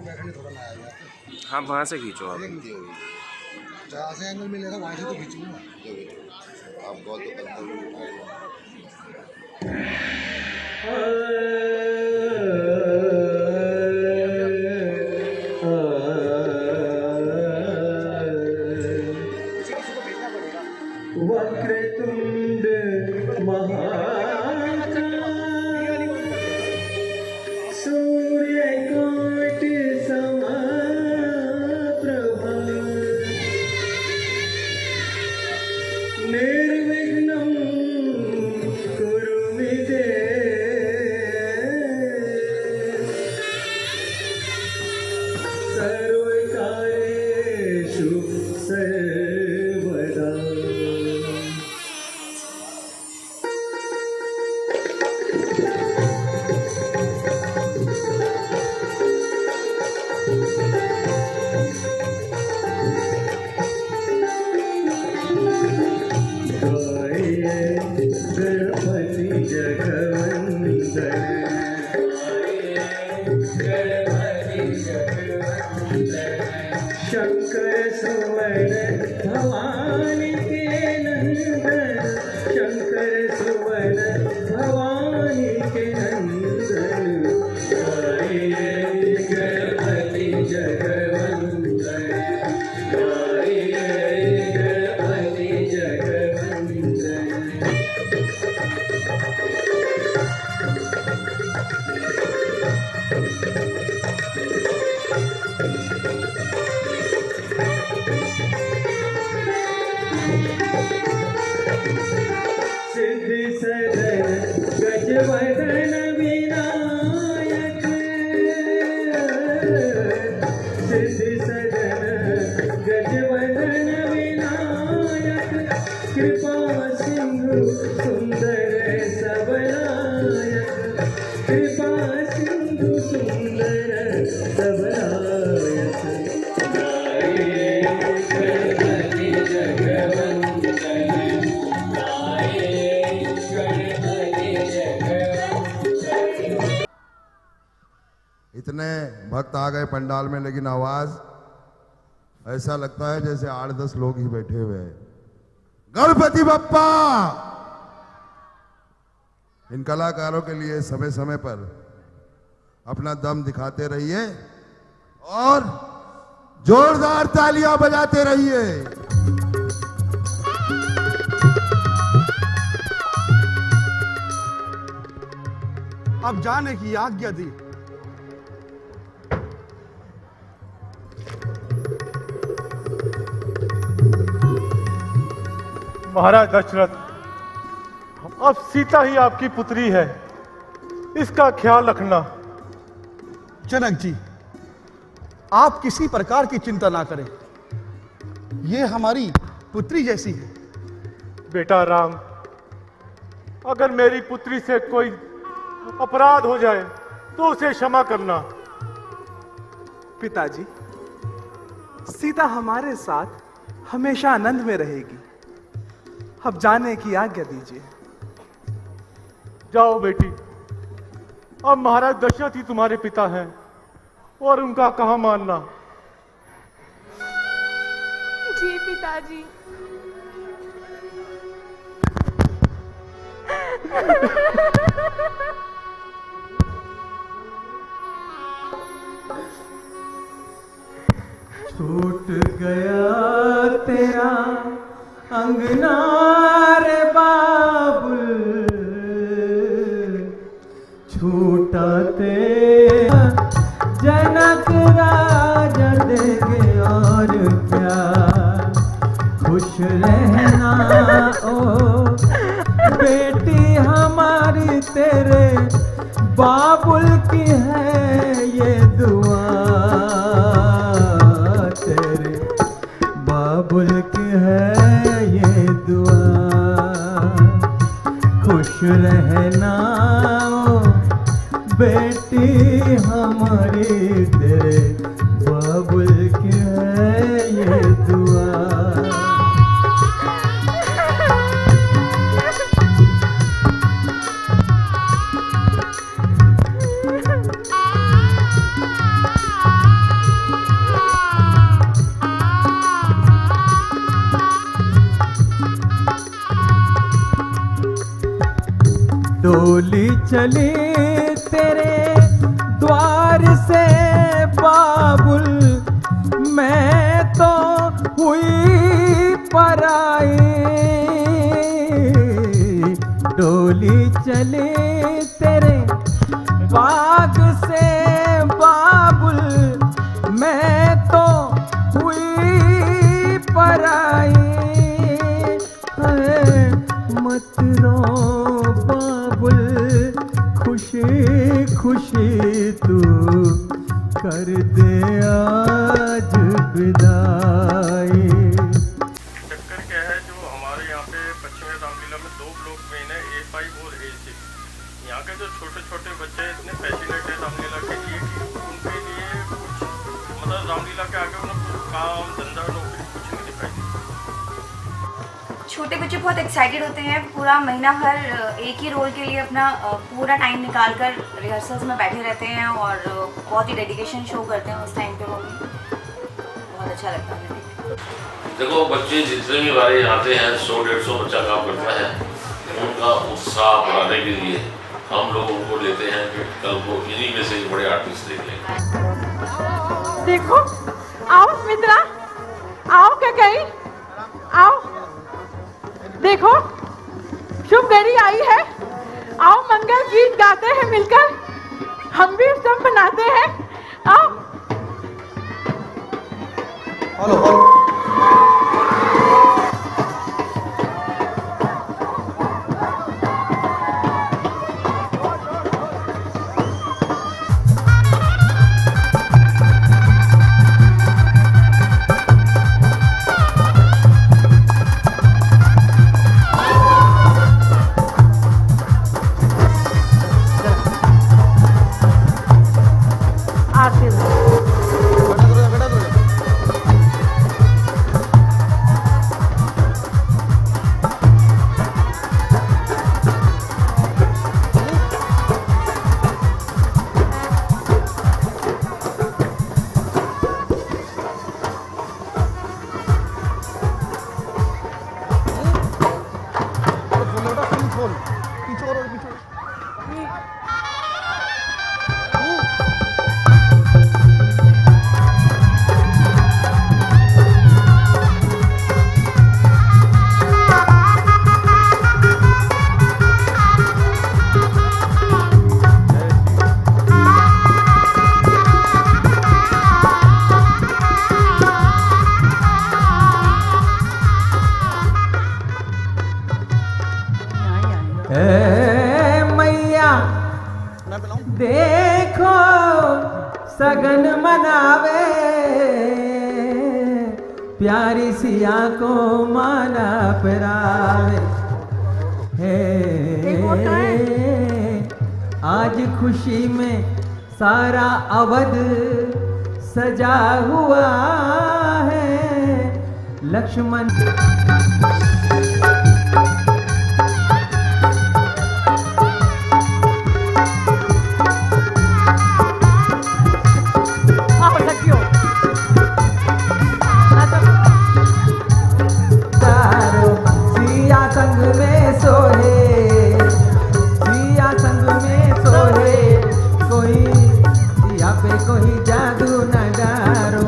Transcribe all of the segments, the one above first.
हाँ वहाँ से खींचो आप। जहाँ से एंगल मिलेगा वहाँ से तो खींचूंगा। आप बहुत तो कंधे भी उठाएगा। वक्रतुंड सूर्यकोटि समप्रभा निर्विघ्नं कुरु मे देव सर्वकार्येषु सर्वदा। गणपति जगवंदन शंकर सुवन भवानी के नंदन शंकर सुवन भवानी के नंदन गणपति जगवंदन गणपति जगवंदन। सिद्धि सदन गजवदन विनायक सिद्धि सदन गजवदन विनायक कृपा सिंधु सुंदर सबलायक कृपा सिंधु सुंदर सबलायक। गणपति जगवंदन इतने भक्त आ गए पंडाल में, लेकिन आवाज ऐसा लगता है जैसे 8-10 लोग ही बैठे हुए हैं। गणपति बप्पा! इन कलाकारों के लिए समय समय पर अपना दम दिखाते रहिए और जोरदार तालियां बजाते रहिए। अब जाने की आज्ञा दी। महाराज दशरथ, अब सीता ही आपकी पुत्री है, इसका ख्याल रखना। जनक जी, आप किसी प्रकार की चिंता ना करें, ये हमारी पुत्री जैसी है। बेटा राम, अगर मेरी पुत्री से कोई अपराध हो जाए तो उसे क्षमा करना। पिताजी, सीता हमारे साथ हमेशा आनंद में रहेगी। अब जाने की आज्ञा दीजिए। जाओ बेटी, अब महाराज दशरथ ही तुम्हारे पिता हैं और उनका कहाँ मानना। जी पिताजी। छूट गया तेरा अंगना रे बाबुल छूटा तेरा जनक राजा देगे और क्या खुश रहना ओ बेटी हमारी तेरे बाबुल की है ये दुआ तेरे बाबुल की है ये दुआ खुश रहना ओ बेटी हमारी तेरे बाबुल की है ये दुआ। डोली चली तेरे द्वार से बाबुल, मैं तो हुई पराई। डोली चली तेरे बाग से बाबुल, मैं तो हुई पराई। मत रो बाबुल, खुशी खुशी तू कर दे आज विदाई। चक्कर क्या है, जो हमारे यहाँ पे पश्चिमी रामलीला में 2 ब्लॉक मेन है, A5 और A6। यहाँ के जो छोटे छोटे बच्चे इतने पैशनेट हैं रामलीला के लिए कि उनके लिए कुछ मतलब रामलीला के आगे उन्हें कुछ काम धंधा नौकरी कुछ नहीं दिखाई देती। छोटे बच्चे बहुत एक्साइटेड होते हैं, पूरा महीना भर एक ही रोल के लिए अपना पूरा टाइम निकाल कर रिहर्सल्स में बैठे रहते हैं और बहुत ही डेडिकेशन शो करते हैं उस टाइम पे। वो भी बहुत अच्छा लगता है। देखो, बच्चे जितने भी हमारे आते हैं 100-150 बच्चा काम करता है, उनका उत्साह बढ़ाने के लिए हम लोग उनको लेते हैं कि कल को इन्हीं में से बड़े आर्टिस्ट देख लेंगे। देखो, आओ मित्रा, आओ क्या कहीं, आओ देखो, शुभ घड़ी आई है। आओ मंगल गीत गाते हैं मिलकर, हम भी सब मनाते हैं। आओ। Hello hello. मैया देखो सगन मनावे, प्यारी सिया को माला पहरावे। आज खुशी में सारा अवध सजा हुआ है। लक्ष्मण संग में सोहे, सिया संग में सोहे, कोई सिया पे कोई जादू न डारो।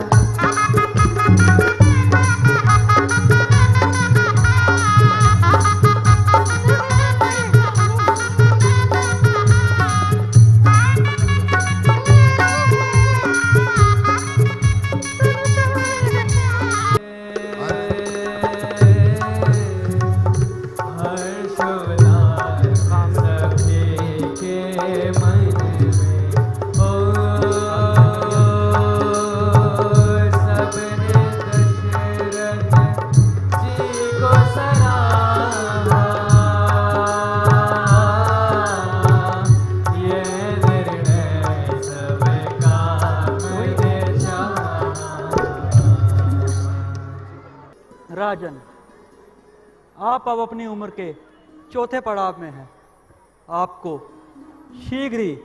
राजन, आप अब अपनी उम्र के चौथे पड़ाव में हैं। आपको शीघ्र ही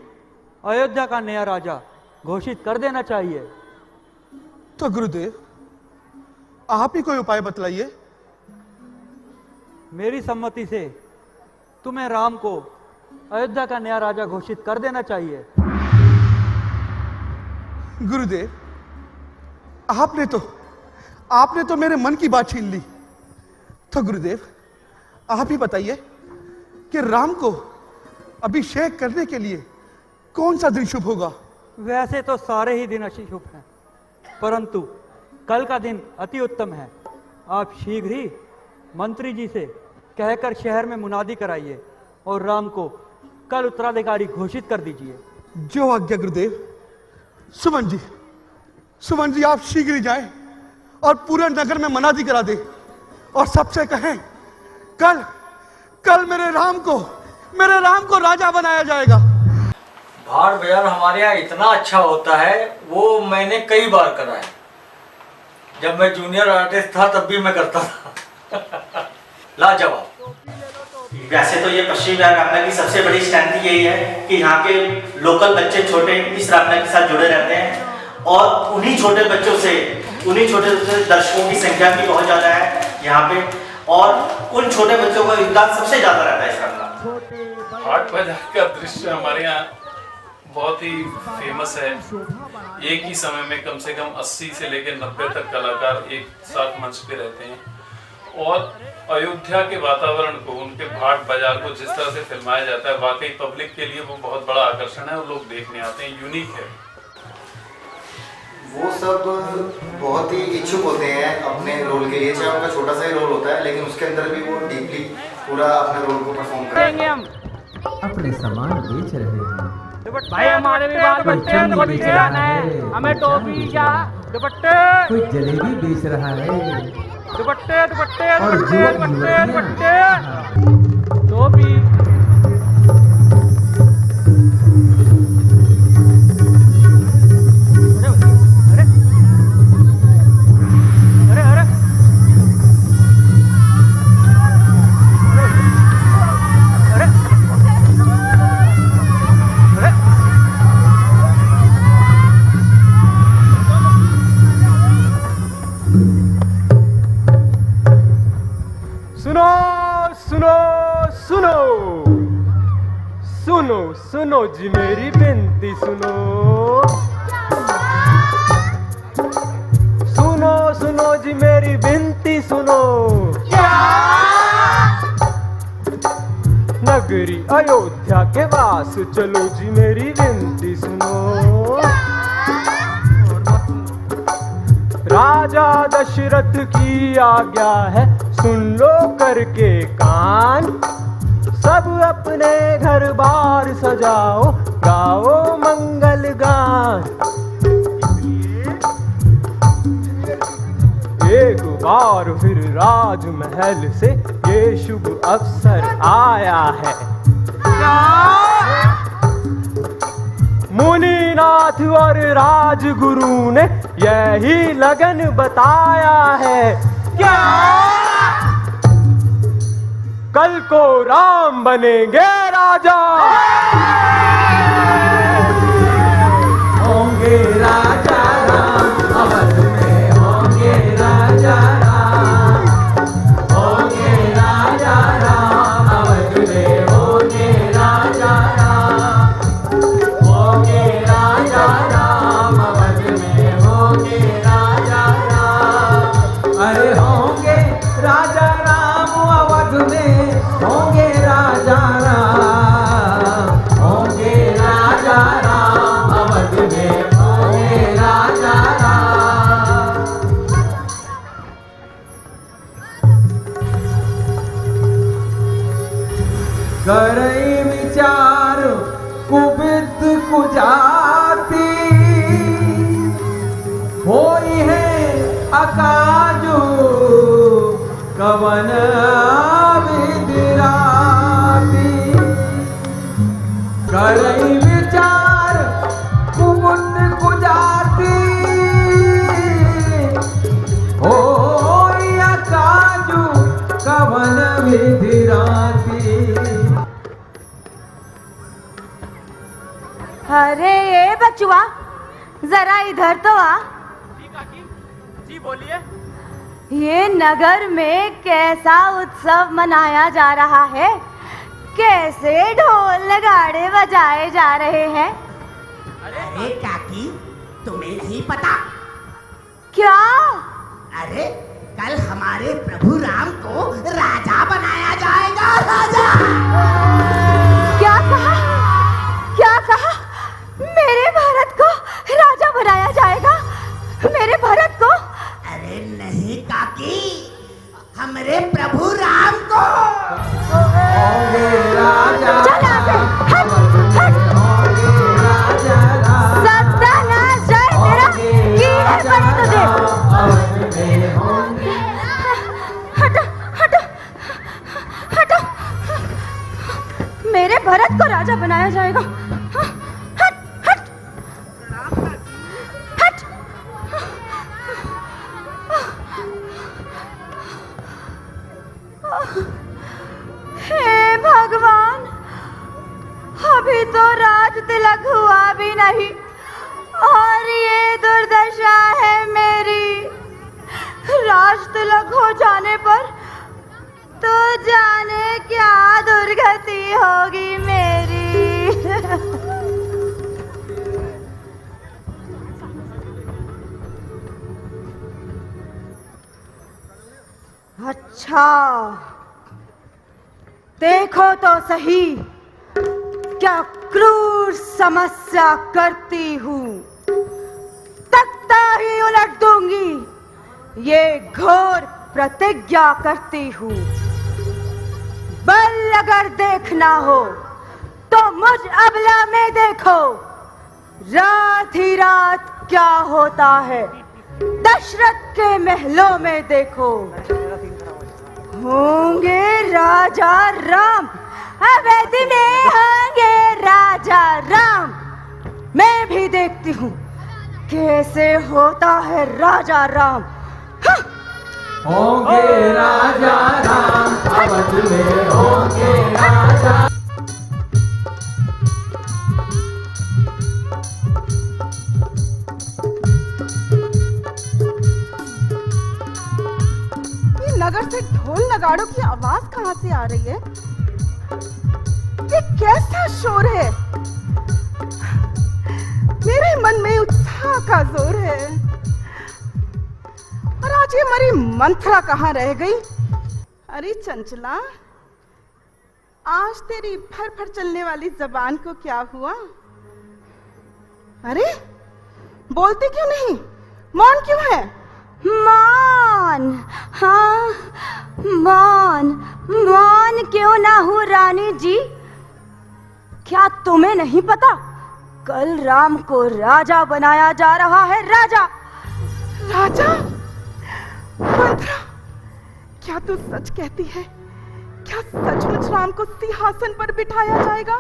अयोध्या का नया राजा घोषित कर देना चाहिए। तो गुरुदेव, आप ही कोई उपाय बतलाइए। मेरी सम्मति से तुम्हें राम को अयोध्या का नया राजा घोषित कर देना चाहिए। गुरुदेव, आपने तो मेरे मन की बात छीन ली। तो गुरुदेव, आप ही बताइए कि राम को अभिषेक करने के लिए कौन सा दिन शुभ होगा? वैसे तो सारे ही दिन अशुभ हैं, परंतु कल का दिन अति उत्तम है। आप शीघ्र ही मंत्री जी से कहकर शहर में मुनादी कराइए और राम को कल उत्तराधिकारी घोषित कर दीजिए। जो आज्ञा गुरुदेव। सुमन जी, आप शीघ्र ही जाएं और पूरे नगर में मुनादी करा दें और सबसे कहें कल मेरे राम को राजा बनाया जाएगा। भाड़ बाजार हमारे यहाँ इतना अच्छा होता है, वो मैंने कई बार करा है। जब मैं जूनियर आर्टिस्ट था तब भी मैं करता था। लाजवाब। वैसे तो ये पश्चिम बिहार रामनगर की सबसे बड़ी स्ट्रेंथ यही है कि यहाँ के लोकल बच्चे छोटे इस रामनगर के साथ जुड़े रहते हैं और उन्हीं छोटे बच्चों से दर्शकों की संख्या भी बहुत ज़्यादा है यहाँ पे, और उन छोटे बच्चों का योगदान सबसे ज़्यादा रहता है इस रामनगर। भाट बाजार का दृश्य हमारे यहाँ बहुत ही फेमस है। एक ही समय में कम से कम 80 से लेकर 90 तक कलाकार एक साथ मंच पे रहते हैं और अयोध्या के वातावरण को, उनके भाट बाजार को जिस तरह से फिल्माया जाता है, वाकई पब्लिक के लिए वो बहुत बड़ा आकर्षण है और लोग देखने आते हैं। यूनिक है। वो सब बहुत ही इच्छुक होते हैं अपने रोल के लिए, चाहे उनका छोटा सा ही रोल होता है, लेकिन उसके अंदर भी वो डीपली पूरा अपने रोल को परफॉर्म करेंगे। हम अपने सामान बेच रहे हैं भाई, हमारे भी बाल बच्चे हैं, दुपट्टे है, हमें टोपी क्या दुपट्टे, कोई जलेबी बेच रहा है, दुपट्टे दुपट्टे दुपट्टे दुपट्टे दुपट्टे टोपी। सुनो जी मेरी विनती सुनो, सुनो जी मेरी विनती सुनो। नगरी अयोध्या के वास चलो जी मेरी विनती सुनो। राजा दशरथ की आज्ञा है सुन लो करके कान, सब अपने घर बार सजाओ गाओ मंगल गान। एक बार फिर राजमहल से ये शुभ अवसर आया है, मुनिनाथ और राजगुरु ने यही लगन बताया है। क्या कल को राम बनेंगे राजा, होंगे राजा राम, अवध में होंगे राजा राम, होंगे राजा राम, अवध में होंगे राजा राम, होंगे राजा राम, अवध में होंगे राजा राम। अरे होंगे राजा राम, अवध में होंगे राजा राम, होंगे राजा राम, अवध में होंगे राजा राम। करई विचार कुबित कुजाती, होई है अकाजू कवन विदिराती। करई विचार कुमुत कुजाती, होई अकाजू कवन विदिराती। अरे ये बचुआ जरा इधर तो आ। जी बोलिए। ये नगर में कैसा उत्सव मनाया जा रहा है? कैसे ढोल नगाड़े बजाए जा रहे हैं? अरे काकी, तुम्हें नहीं पता? क्या? अरे कल हमारे प्रभु राम को राजा बनाया जाएगा। राजा! क्या कहा? क्या कहा? मेरे भरत को राजा बनाया जाएगा? मेरे भरत को? अरे नहीं काकी, हमारे प्रभु राम को। चल आगे, हट, हट। सत्यानाश जाए तेरा, कीड़े पड़े तुझे। हटो, हटो, हटो। मेरे भरत को राजा बनाया जाएगा? हट, हट, हट। हे भगवान, अभी तो राज तिलक हुआ भी नहीं और ये दुर्दशा है मेरी। राज तिलक हो जाने पर तो जाने क्या दुर्गति होगी मेरी। अच्छा, देखो तो सही क्या क्रूर समस्या करती हूँ। तख्ता ही उलट दूंगी, ये घोर प्रतिज्ञा करती हूँ। बल अगर देखना हो तो मुझ अबला में देखो। रात ही रात क्या होता है दशरथ के महलों में देखो। होंगे राजा राम, अवधि में होंगे राजा राम। मैं भी देखती हूँ कैसे होता है राजा राम। होंगे राजा राम, अवधि में होंगे राजा। नगर से ढोल नगाड़ों की आवाज कहां से आ रही है? ये कैसा शोर है? मेरे मन में उत्साह का जोर है। और आज ये हमारी मंत्रा कहां रह गई? अरे चंचला, आज तेरी फर फर चलने वाली जबान को क्या हुआ? अरे बोलती क्यों नहीं? मौन क्यों है? मौन? हाँ, मौन। मौन क्यों ना हूँ रानी जी? क्या तुम्हें नहीं पता कल राम को राजा बनाया जा रहा है? राजा। राजा? मंत्रा, क्या तू सच कहती है? क्या सचमुच राम को सिंहासन पर बिठाया जाएगा?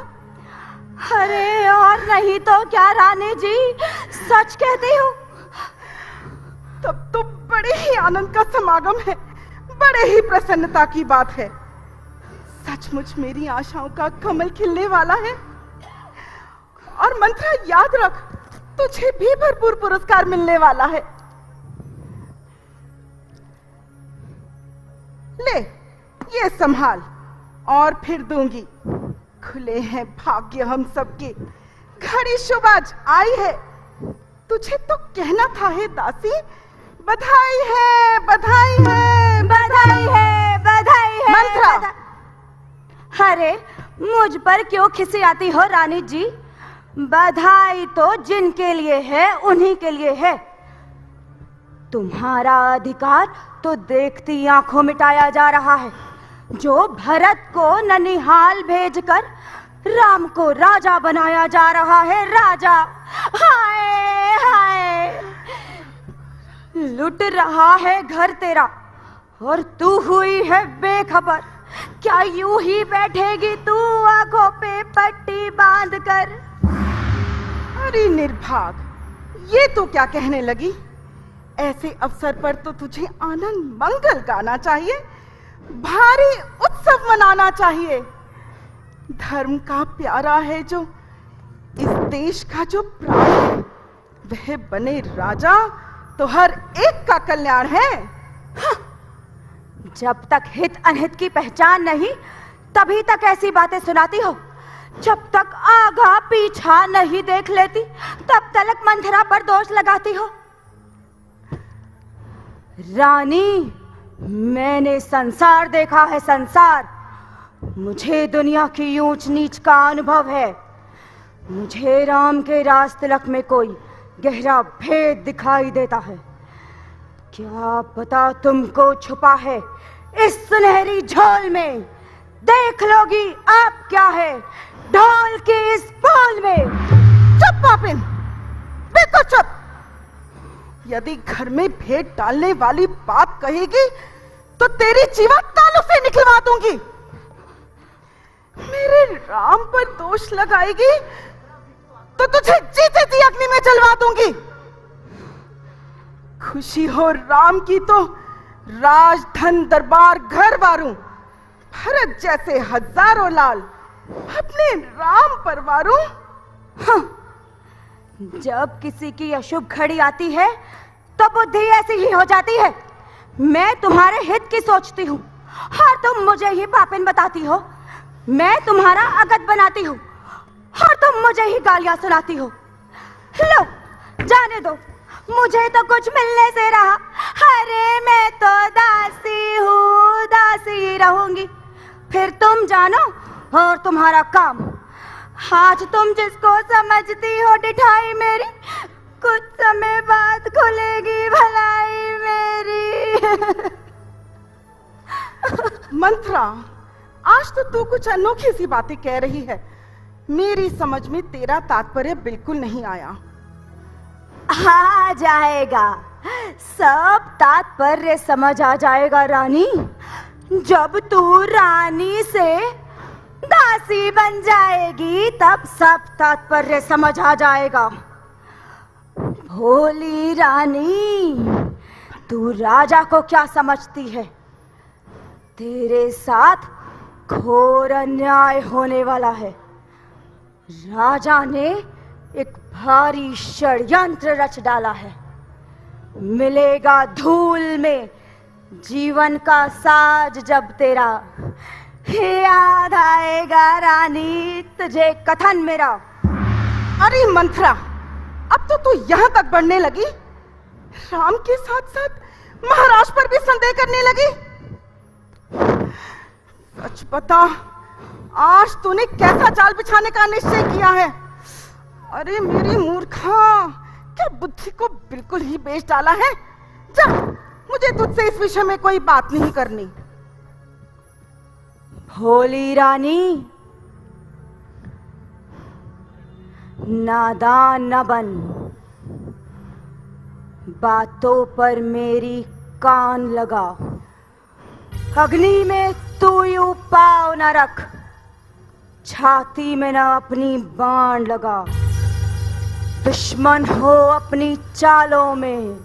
अरे और नहीं तो क्या रानी जी, सच कहती हूँ। तब तो बड़े ही आनंद का समागम है, बड़े ही प्रसन्नता की बात है। सचमुच मेरी आशाओं का कमल खिलने वाला है। और मंत्रा याद रख, तुझे भी भरपूर पुरस्कार मिलने वाला है। ले, ये संभाल और फिर दूंगी। खुले हैं भाग्य हम सबके, घड़ी शुभ आज आई है। तुझे तो कहना था हे दासी, बधाई है, बधाई है, बधाई है, बधाई है। मंत्रा, अरे मुझ पर क्यों खिसियाती हो रानी जी? बधाई तो जिनके लिए है उन्हीं के लिए है। तुम्हारा अधिकार तो देखती आंखों मिटाया जा रहा है। जो भरत को ननिहाल भेजकर राम को राजा बनाया जा रहा है। राजा, हाय हाय, लुट रहा है घर तेरा और तू हुई है बेखबर। क्या यूं ही बैठेगी तू आंखों पे पट्टी बांध कर? अरे निर्भाग, ये तो क्या कहने लगी? ऐसे अवसर पर तो तुझे आनंद मंगल गाना चाहिए, भारी उत्सव मनाना चाहिए। धर्म का प्यारा है जो इस देश का जो प्राण है, वह बने राजा तो हर एक का कल्याण है। जब तक हित अनहित की पहचान नहीं, तभी तक ऐसी बातें सुनाती हो। जब तक आगा पीछा नहीं देख लेती तब तक मंथरा पर दोष लगाती हो। रानी, मैंने संसार देखा है, संसार। मुझे दुनिया की ऊंच नीच का अनुभव है। मुझे राम के राज तिलक में कोई गहरा भेद दिखाई देता है। क्या पता तुमको छुपा है इस सुनहरी झोल में। देख लोगी आप क्या है ढोल के इस बोल में। चुप पापिन, बिल्कुल चुप। यदि घर में भेद डालने वाली बात कहेगी तो तेरी जीवा तालू से निकलवा दूंगी। मेरे राम पर दोष लगाएगी तो तुझे जीते जी अग्नि में जलवा दूंगी। खुशी हो राम की तो राज धन दरबार घर वारूं, भरत जैसे हजारों लाल अपने राम पर वारूं। हाँ, जब किसी की अशुभ घड़ी आती है तो बुद्धि ऐसी ही हो जाती है। मैं तुम्हारे हित की सोचती हूँ और तुम मुझे ही पापिन बताती हो। मैं तुम्हारा अगत बनाती हूँ और तुम मुझे ही गालियां सुनाती हो। लो, जाने दो, मुझे तो कुछ मिलने से रहा। अरे मैं तो दासी हूँ, दासी रहूंगी। फिर तुम जानो और तुम्हारा काम। आज तुम जिसको समझती हो डिठाई मेरी, कुछ समय बाद खुलेगी भलाई मेरी। मंथरा, आज तो तू कुछ अनोखी सी बातें कह रही है। मेरी समझ में तेरा तात्पर्य बिल्कुल नहीं आया। आ जाएगा, सब तात्पर्य समझ आ जाएगा रानी। जब तू रानी से दासी बन जाएगी तब सब तात्पर्य समझ आ जाएगा। भोली रानी, तू राजा को क्या समझती है? तेरे साथ घोर अन्याय होने वाला है। राजा ने एक भारी षड्यंत्र रच डाला है। मिलेगा धूल में जीवन का साज जब तेरा। याद आएगा रानी तुझे कथन मेरा। अरे मंथरा, अब तो तू यहाँ तक बढ़ने लगी, राम के साथ साथ महाराज पर भी संदेह करने लगी। सच बता, आज तूने कैसा जाल बिछाने का निश्चय किया है? अरे मेरी मूर्खा, क्या बुद्धि को बिल्कुल ही बेच डाला है। जा, मुझे तुझसे इस विषय में कोई बात नहीं करनी। भोली रानी, नादान न बन। बातों पर मेरी कान लगा। अग्नि में तू यूं पाँव न रख। छाती में न अपनी बाण लगा। दुश्मन हो अपनी चालों में।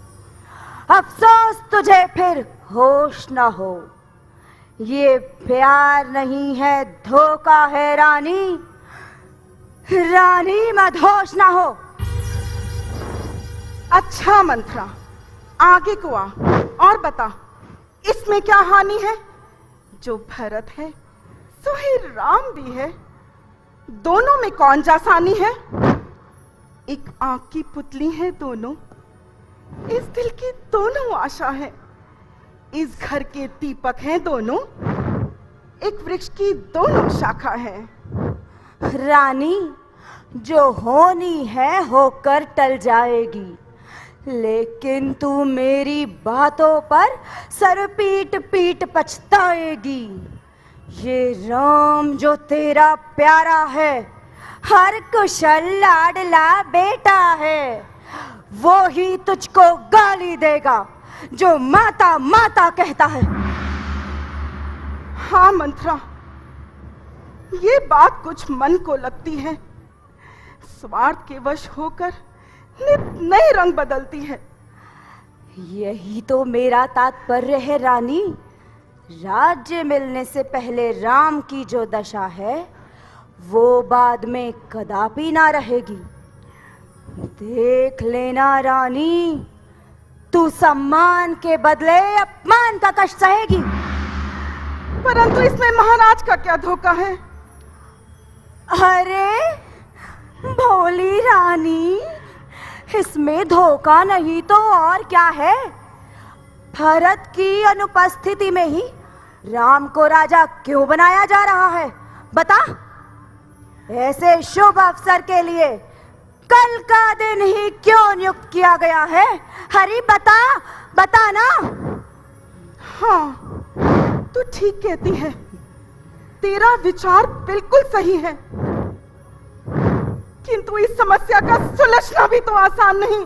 अफसोस तुझे फिर होश न हो। ये प्यार नहीं है, धोखा है रानी। रानी मदहोश ना हो। अच्छा मंथरा, आगे को आ और बता, इसमें क्या हानि है? जो भरत है सो ही राम भी है। दोनों में कौन जासानी है? एक आंख की पुतली है दोनों, इस दिल की दोनों आशा है। इस घर के दीपक हैं दोनों, एक वृक्ष की दोनों शाखा है। रानी, जो होनी है होकर टल जाएगी, लेकिन तू मेरी बातों पर सर पीट पीट पछताएगी। ये राम जो तेरा प्यारा है, हर कुशल लाडला बेटा है, वो ही तुझको गाली देगा जो माता माता कहता है। हाँ मंथरा, ये बात कुछ मन को लगती है। स्वार्थ के वश होकर नित नए रंग बदलती है। यही तो मेरा तात्पर्य है रानी। राज्य मिलने से पहले राम की जो दशा है वो बाद में कदापि ना रहेगी। देख लेना रानी, तू सम्मान के बदले अपमान का कष्ट सहेगी। परंतु इसमें महाराज का क्या धोखा है? अरे भोली रानी, इसमें धोखा नहीं तो और क्या है? भरत की अनुपस्थिति में ही राम को राजा क्यों बनाया जा रहा है? बता। ऐसे शुभ अवसर के लिए कल का दिन ही क्यों नियुक्त किया गया है? हरि बता, बता ना। हाँ, तू ठीक कहती है, तेरा विचार बिल्कुल सही है, किंतु इस समस्या का सुलझना भी तो आसान नहीं।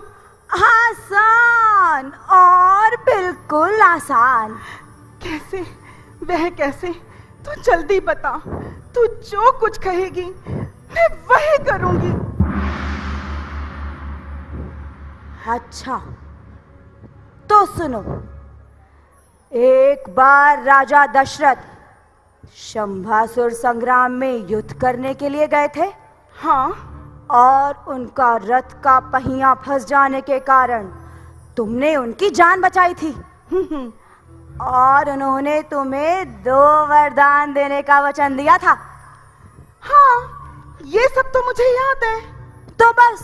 आसान और बिल्कुल आसान। कैसे? वह कैसे? तू जल्दी बता। तू जो कुछ कहेगी मैं वही करूंगी। अच्छा तो सुनो। एक बार राजा दशरथ शंभासुर संग्राम में युद्ध करने के लिए गए थे। हाँ। और उनका रथ का पहिया फंस जाने के कारण तुमने उनकी जान बचाई थी। और उन्होंने तुम्हें 2 वरदान देने का वचन दिया था। हाँ, ये सब तो मुझे याद है। तो बस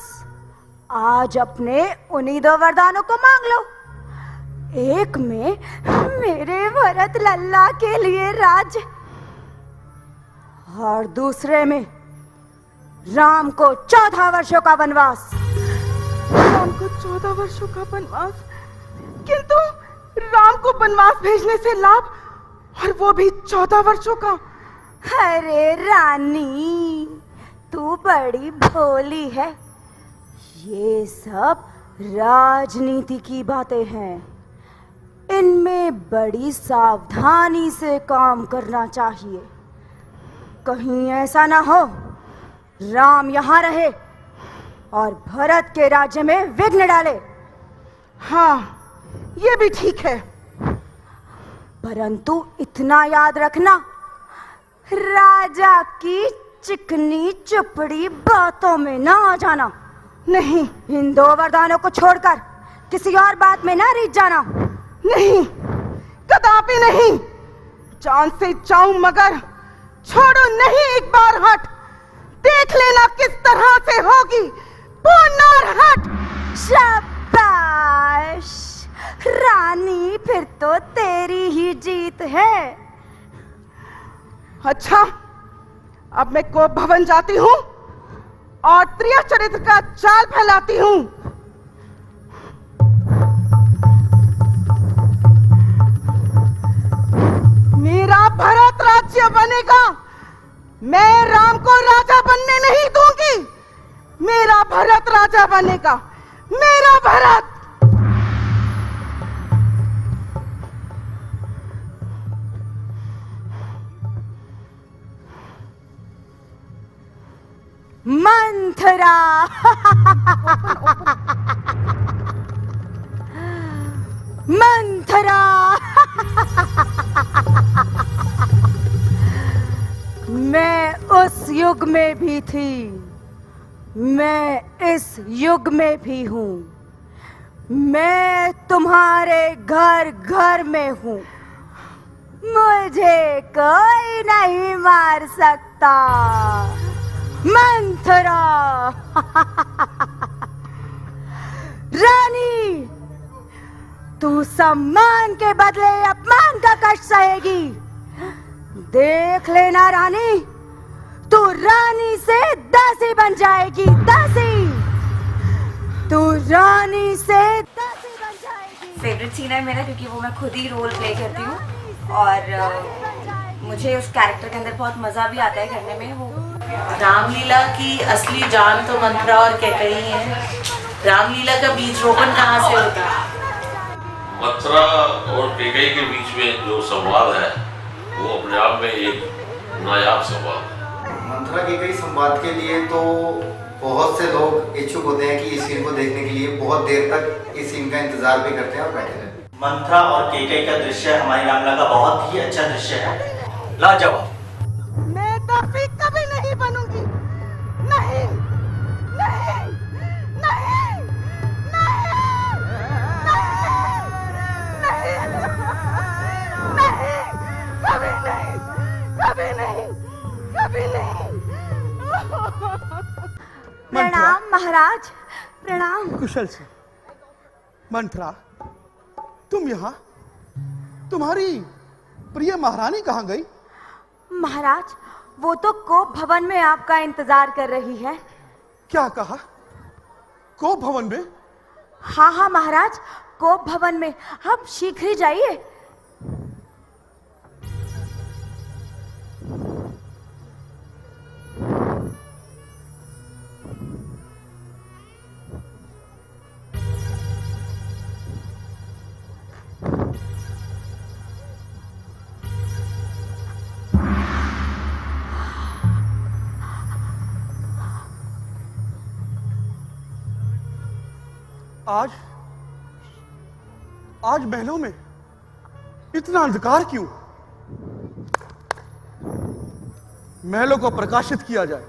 आज अपने उन्हीं 2 वरदानों को मांग लो। एक में मेरे भरत लल्ला के लिए राज्य, और दूसरे में राम को 14 वर्षों का वनवास। राम को 14 वर्षों का वनवास? किंतु राम को वनवास भेजने से लाभ, और वो भी 14 वर्षों का। अरे रानी, तू बड़ी भोली है। ये सब राजनीति की बातें हैं। इनमें बड़ी सावधानी से काम करना चाहिए। कहीं ऐसा ना हो राम यहाँ रहे और भरत के राज्य में विघ्न डाले। हाँ, ये भी ठीक है। परंतु इतना याद रखना, राजा की चिकनी चुपड़ी बातों में ना आ जाना। नहीं। इन 2 वरदानों को छोड़कर किसी और बात में ना रीझ जाना। नहीं, कदापि नहीं। जान से जाऊं मगर छोड़ो नहीं एक बार हट। देख लेना किस तरह से होगी पुनर्हट। शाबाश रानी, फिर तो तेरी ही जीत है। अच्छा, अब मैं कोप भवन जाती हूँ और त्रिया चरित्र का जाल फैलाती हूँ। मेरा भरत राज्य बनेगा। मैं राम को राजा बनने नहीं दूंगी। मेरा भरत राजा बनेगा। मेरा भरत। मंथरा। मंथरा। मैं उस युग में भी थी, मैं इस युग में भी हूँ। मैं तुम्हारे घर घर में हूँ। मुझे कोई नहीं मार सकता। मंथरा। रानी, तू सम्मान के बदले अपमान का कष्ट सहेगी। देख लेना रानी, तू रानी से दासी बन जाएगी। दासी, तू रानी से दासी बन जाएगी। फेवरेट सीन है मेरा, क्योंकि वो मैं खुद ही रोल प्ले करती हूँ और मुझे उस कैरेक्टर के अंदर बहुत मज़ा भी आता है करने में। वो रामलीला की असली जान तो मंथरा और कैकेयी है। रामलीला का बीज रोपण कहाँ से होता है? मंथरा और कैकेयी के बीच में जो संवाद है वो अपने आप में एक नायाब संवाद है। मंथरा कैकेयी संवाद के लिए तो बहुत से लोग इच्छुक होते हैं कि इस सीन को देखने के लिए बहुत देर तक इस सीन का इंतजार भी करते हैं और बैठे रहते हैं। मंथरा और कैकेयी का दृश्य हमारी रामलीला का बहुत ही अच्छा दृश्य है। लाजवाब। मैं दासी कभी नहीं बनूंगी। नहीं, नहीं, नहीं, नहीं, नहीं, नहीं, कभी नहीं। महाराज प्रणाम। कुशल से। मंत्रा, तुम यहाँ? तुम्हारी प्रिय महारानी कहाँ गई? महाराज वो तो कोप भवन में आपका इंतजार कर रही है। क्या कहा? कोप भवन में? हाँ हाँ महाराज, कोप भवन में। आप शीघ्र ही जाइए। आज महलों में इतना अंधकार क्यों? महलों को प्रकाशित किया जाए।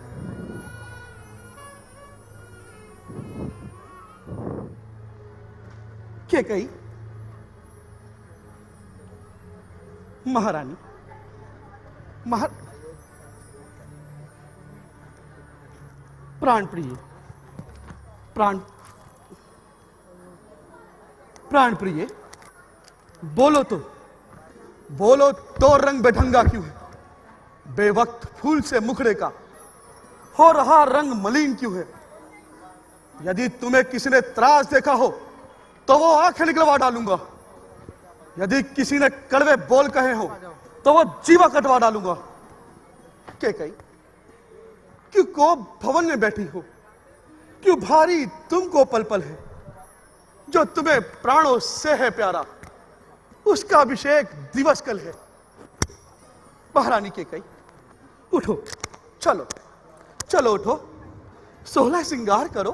कैकेयी, महारानी, प्राण प्रिय, प्राण प्रिय, बोलो तो रंग बेढंगा क्यों है? बेवक्त फूल से मुखड़े का हो रहा रंग मलिन क्यों है? यदि तुम्हें किसी ने त्रास देखा हो तो वो आंखें निकलवा डालूंगा। यदि किसी ने कड़वे बोल कहे हो तो वो जीवा कटवा डालूंगा। कैकेयी, क्यों कोप भवन में बैठी हो? क्यों भारी तुमको पल पल है? जो तुम्हें प्राणों से है प्यारा, उसका अभिषेक दिवस कल है। महारानी कैकेयी, उठो, चलो उठो, 16 श्रृंगार करो।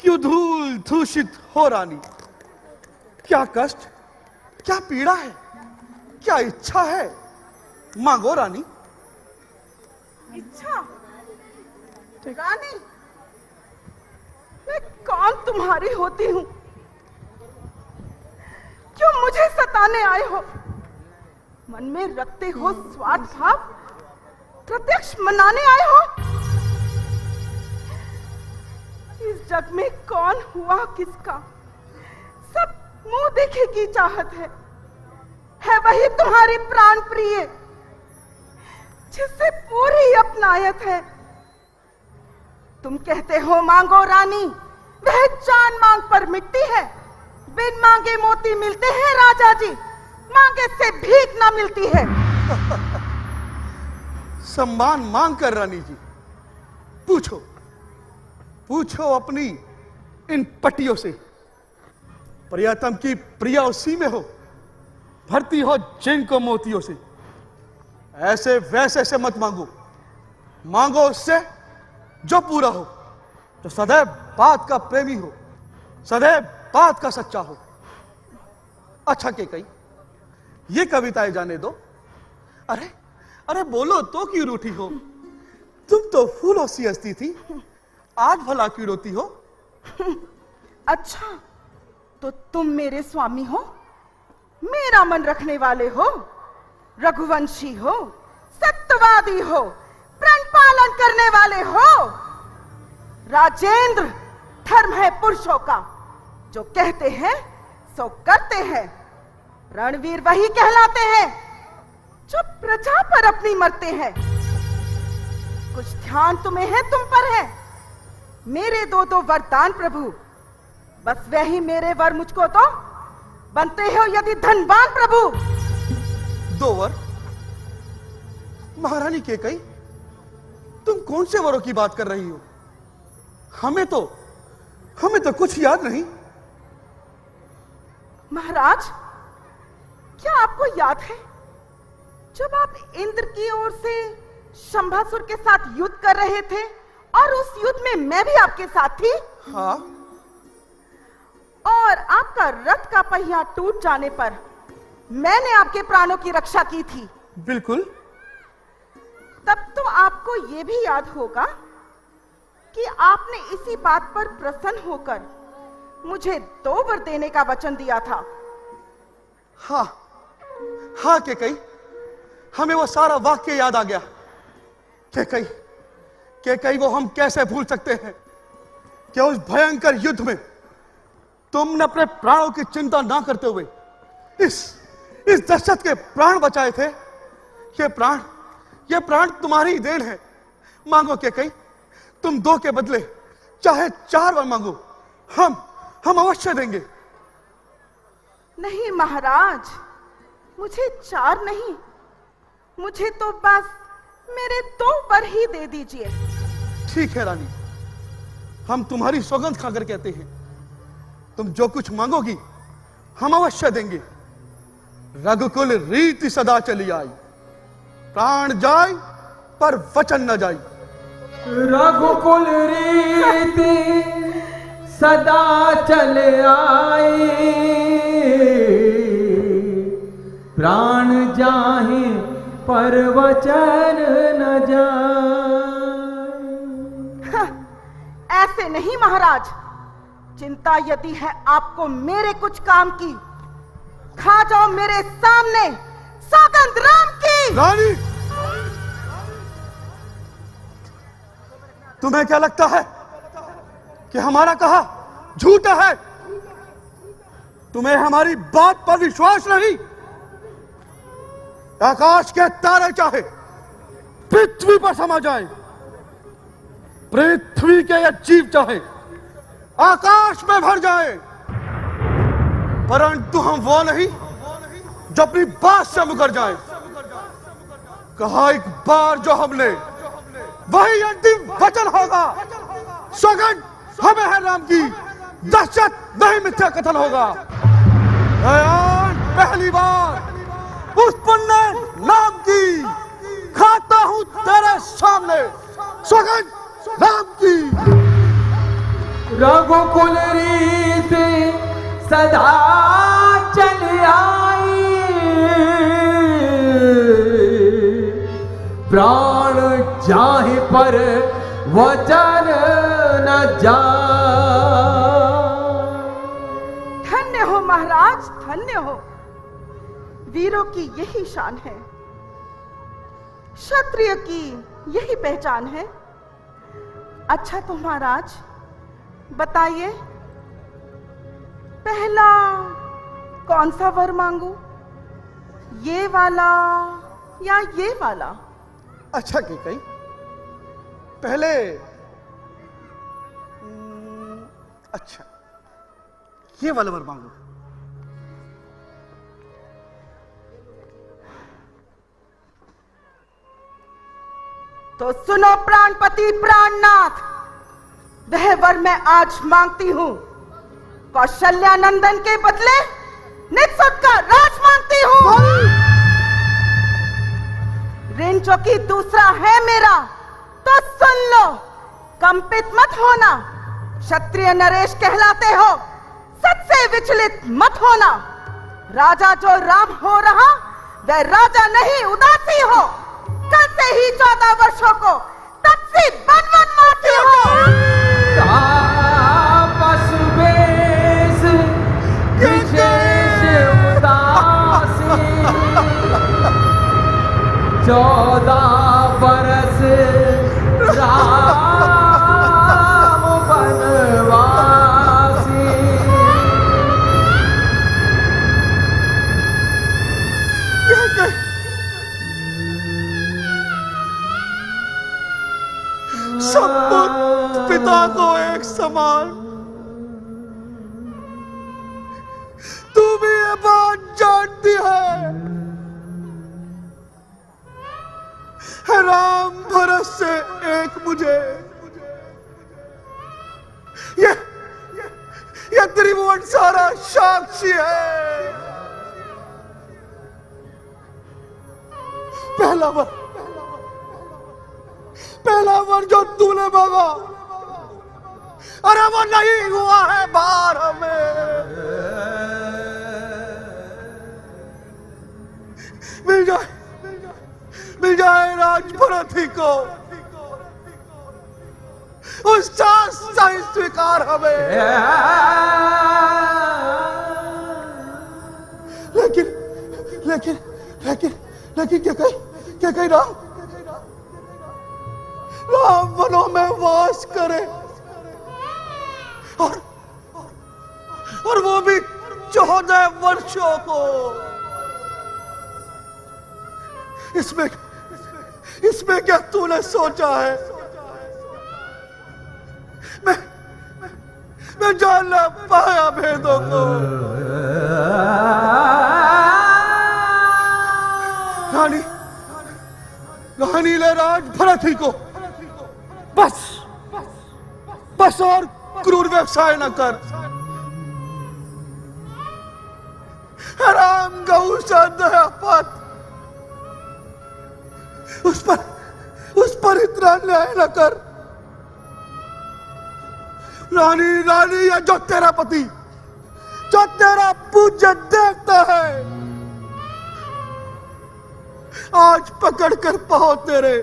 क्यों धूल दूषित हो रानी? क्या कष्ट, क्या पीड़ा है, क्या इच्छा है? मांगो रानी। इच्छा? रानी, मैं कौन तुम्हारी होती हूं? क्यों मुझे सताने आए हो? मन में रखते हो स्वार्थ भाव, प्रत्यक्ष मनाने आए हो? इस जग में कौन हुआ किसका, सब मुंह देखे की चाहत है वही तुम्हारी प्राण प्रिय, जिससे पूरी अपनायत है। तुम कहते हो मांगो रानी, वह जान मांग पर मिटती है। बिन मांगे मोती मिलते हैं राजा जी, मांगे से भीख ना मिलती है। सम्मान मांग कर रानी जी, पूछो अपनी इन पटियों से। प्रियतम की प्रिया उसी में हो, भरती हो जिनको मोतियों से। ऐसे वैसे से मत मांगो उससे जो पूरा हो, जो सदैव बात का प्रेमी हो, सदैव बात का सच्चा हो। अच्छा कैकेयी, ये कविताएं जाने दो। अरे बोलो तो क्यों रूठी हो? तुम तो फूलों सी हंसती थी, आज भला क्यों रोती हो? अच्छा, तो तुम मेरे स्वामी हो, मेरा मन रखने वाले हो, रघुवंशी हो, सत्यवादी हो, प्रण पालन करने वाले हो। राजेंद्र, धर्म है पुरुषों का, जो कहते हैं सो करते हैं। रणवीर वही कहलाते हैं जो प्रजा पर अपनी मरते हैं। कुछ ध्यान तुम्हें है, तुम पर है। मेरे दो वरदान प्रभु, बस वही मेरे वर मुझको तो बनते हो यदि धनवान प्रभु। 2 वर? महारानी कैकेयी, तुम कौन से वरों की बात कर रही हो? हमें तो कुछ याद नहीं। महाराज, क्या आपको याद है जब आप इंद्र की ओर से शंभासुर के साथ युद्ध कर रहे थे और उस युद्ध में मैं भी आपके साथ थी? हाँ। और आपका रथ का पहिया टूट जाने पर मैंने आपके प्राणों की रक्षा की थी। बिल्कुल। तब तो आपको यह भी याद होगा कि आपने इसी बात पर प्रसन्न होकर मुझे 2 वर देने का वचन दिया था। हाँ कैकेयी, हमें वो सारा वाक्य याद आ गया। कैकेयी, वो हम कैसे भूल सकते हैं? कि उस भयंकर युद्ध में तुमने अपने प्राणों की चिंता ना करते हुए इस दशरथ के प्राण बचाए थे। ये प्राण तुम्हारी देन है। मांगो कैकेयी, तुम 2 के बदले चाहे 4 बार मांगो, हम अवश्य देंगे। नहीं महाराज, मुझे 4 नहीं, मुझे तो बस मेरे 2 वर ही दे दीजिए। ठीक है रानी, हम तुम्हारी सौगंध खाकर कहते हैं, तुम जो कुछ मांगोगी हम अवश्य देंगे। रघुकुल रीति सदा चली आई, प्राण जाए पर वचन न जाए। रघुकुल रीति सदा चले आई, प्राण जाहे पर वचन न जाए। ऐसे नहीं महाराज, चिंता यदि है आपको मेरे कुछ काम की, खा जाओ मेरे सामने सौगंध राम की। रानी, तुम्हें क्या लगता है कि हमारा कहा झूठ है? तुम्हें हमारी बात पर विश्वास नहीं? आकाश के तारे चाहे पृथ्वी पर समा जाए, पृथ्वी के ये जीव चाहे आकाश में भर जाए, परंतु हम वो नहीं जो अपनी बात से मुकर जाए। कहा एक बार जो हमने, वही अंतिम वचन होगा। सौगंध हमें है राम की, दशरथ नहीं मिथ्या कथन होगा। पहली बार उस पुण्य नाम की खाता हूं तेरे सामने, सौगंध राम की। रघुकुल रीति सदा चली आई, प्राण जाहि पर वचन न जाए। धन्य हो महाराज, धन्य हो। वीरों की यही शान है, क्षत्रिय की यही पहचान है। अच्छा तो महाराज बताइए, पहला कौन सा वर मांगू, ये वाला या ये वाला? अच्छा कैकेयी, पहले अच्छा ये वाला वर मांगो। तो सुनो प्राणपति प्राणनाथ, वह वर मैं आज मांगती हूं। कौशल्या नंदन के बदले नित्सुत का राज मांगती हूं। ऋण जो कि दूसरा है मेरा, तो सुन लो, कंपित मत होना। क्षत्रिय नरेश कहलाते हो, सच से विचलित मत होना। राजा जो राम हो रहा, वह राजा नहीं उदासी हो। कल से ही 14 वर्षों को तपसी बन मारती हो। तापस वेश विशेष उदासी, 14 बरस राम वनवासी। सब पिता को एक समान, तू भी ये बात जानती है। राम भरत से एक मुझे, ये त्रिभुवन सारा साक्षी है। पहला वर जो तूने मांगा, अरे वो नहीं हुआ है बार हमें। मिल जाए राज भरत को, उसका सही स्वीकार हमें। लेकिन क्या कही राम वनों में वास करे, महोदय वर्षों को। इसमें क्या तूने सोचा है? मैं जान ना पाया भेदों को। रानी ले राज भरत ही को, बस और क्रूर व्यवसाय न कर। राम गौ सा दयापत, उस पर इतना न्याय न कर। रानी या जो तेरा पति, जो तेरा पूज्य देवता है, आज पकड़ कर पाओ तेरे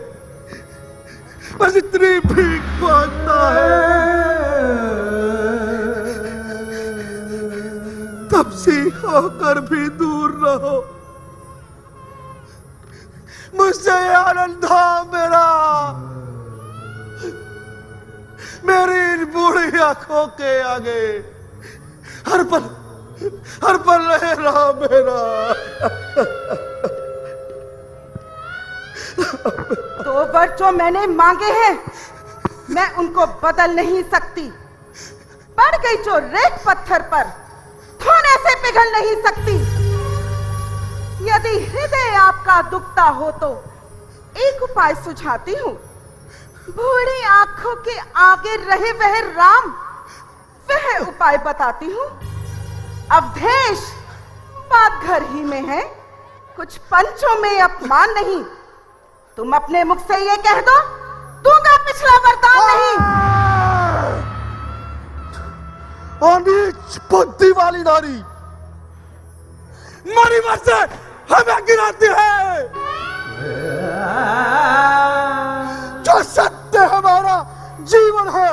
बस इतनी भीख मांगता है। तब सीख होकर भी दूर रहो। मुझसे आनंदा मेरा, मेरी इन बूढ़ी आंखों के आगे हर पल रहे रहा मेरा। 2 वर्ष जो मैंने मांगे हैं, मैं उनको बदल नहीं सकती। पड़ गई जो रेत पत्थर पर, धोने से पिघल नहीं सकती। यदि हृदय आपका दुखता हो तो एक उपाय सुझाती हूँ। बूढ़ी आंखों के आगे रहे वह राम, वह उपाय बताती हूँ। अवधेश, बात घर ही में है, कुछ पंचों में अपमान नहीं। तुम अपने मुख से ये कह दो, दूंगा पिछला वरदान नहीं। नीच बुद्धि वाली नारी मरी मर से हमें गिराती है। जो सत्य हमारा जीवन है,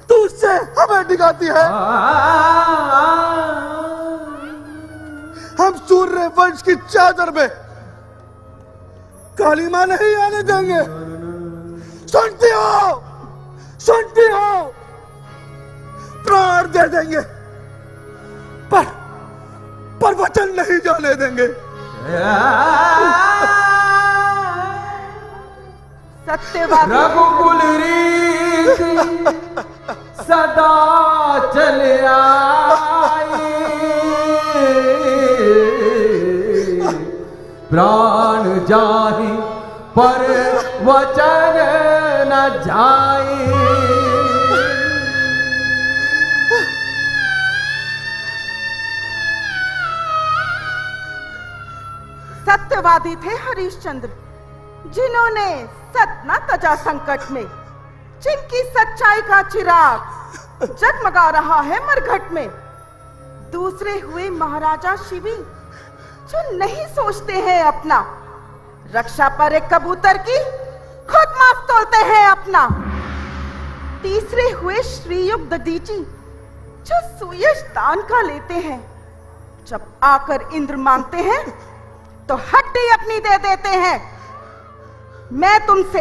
तू उससे हमें डिगाती है। हम सूर्य वंश की चादर में काली मां नहीं आने देंगे। सुनती हो, प्राण दे देंगे, पर वचन नहीं जाने देंगे। सत्यवादी रघुकुल रीति सदा चल आई, प्राण जाहि पर वचन न जाए। सत्यवादी थे हरिश्चंद्र, जिन्होंने सत न तजा संकट में, जिनकी सच्चाई का चिराग जगमगा रहा है मरघट में। दूसरे हुए महाराजा शिवी, जो नहीं सोचते हैं अपना, रक्षा पर एक कबूतर की खुद माफ तोलते हैं अपना। तीसरे हुए श्रीयुग दधीची, जो सुयश दान का लेते हैं, जब आकर इंद्र मांगते हैं तो हड्डी अपनी दे देते हैं। मैं तुमसे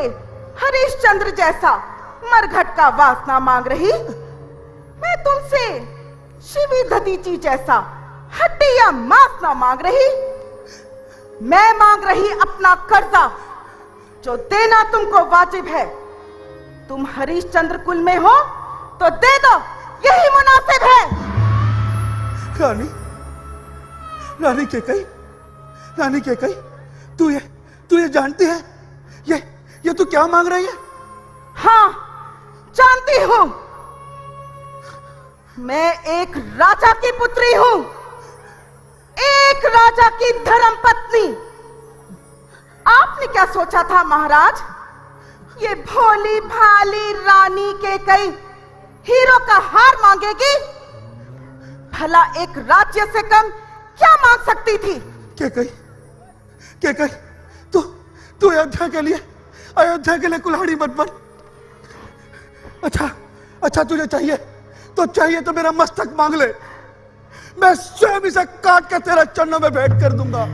हरिश्चंद्र जैसा मरघट का वासना मांग रही, मैं तुमसे शिवी दधीची जैसा हड्डी या मांस ना मांग रही। मैं मांग रही अपना कर्जा, जो देना तुमको वाजिब है। तुम हरिश्चंद्र कुल में हो तो दे दो, यही मुनासिब है। रानी के कई तू ये जानती है ये तू क्या मांग रही है? हाँ, जानती हूं। मैं एक राजा की पुत्री हूं, एक राजा की धर्म पत्नी। आपने क्या सोचा था महाराज, ये भोली भाली रानी के कई हीरो का हार मांगेगी? भला एक राज्य से कम क्या मांग सकती थी? के कई तू अयोध्या के लिए कुल्हाड़ी मत बन। अच्छा तुझे चाहिए तो मेरा मस्तक मांग ले, मैं स्वयं इसे काट के तेरे चरणों में भेंट कर दूंगा।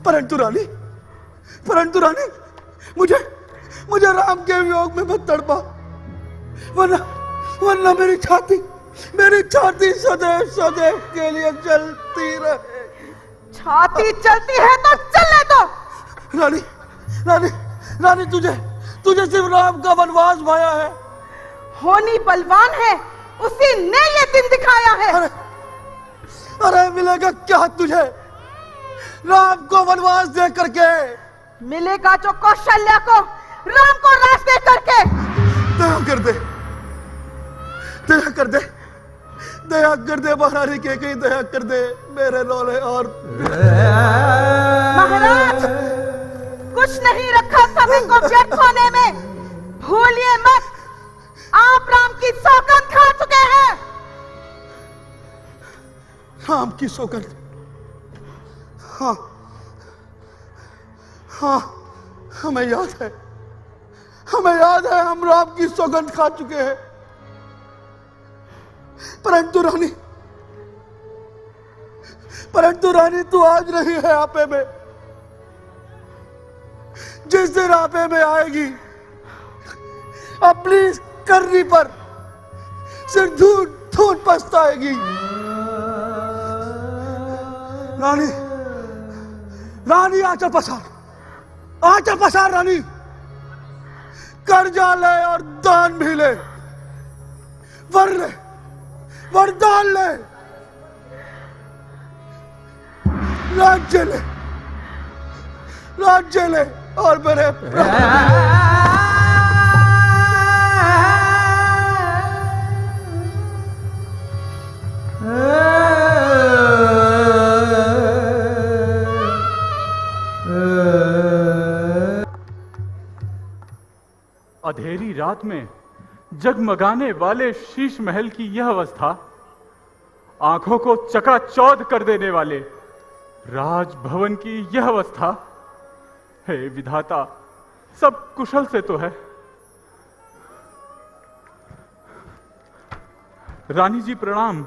परंतु रानी मुझे राम के वियोग में मत तड़पा, वरना मेरी छाती सदैव सदैव के लिए चलती रहे। छाती चलती है तो चलने दो। रानी रानी रानी तुझे सिर्फ राम का वनवास भाया है। होनी बलवान है, उसी ने ये दिन दिखाया है। अरे मिलेगा क्या तुझे राम को वनवास दे करके? मिलेगा जो कौशल्या को राम को रास दे करके। दया कर दे, दया कर दे, दया कर दे महारानी के कहीं दया कर दे मेरे रोले। और महाराज कुछ नहीं रखा समय को व्यर्थ होने में। भूलिए मत, आप राम की सौगंध खा चुके हैं। राम की सौगंध? हाँ हाँ, हमें याद है, हम राम की सौगंध खा चुके हैं। परंतु रानी तू आज नहीं है आपे में। जिस दिन आपे में आएगी अपनी करनी पर सिर धूल पछताएगी। रानी रानी आंचल पसार रानी। कर्जा ले और दान भी ले, वरदान ले, राज्य ले और मेरे अंधेरी रात में जगमगाने वाले शीश महल की यह अवस्था, आंखों को चकाचौंध कर देने वाले राजभवन की यह अवस्था, हे विधाता सब कुशल से तो है। रानी जी प्रणाम।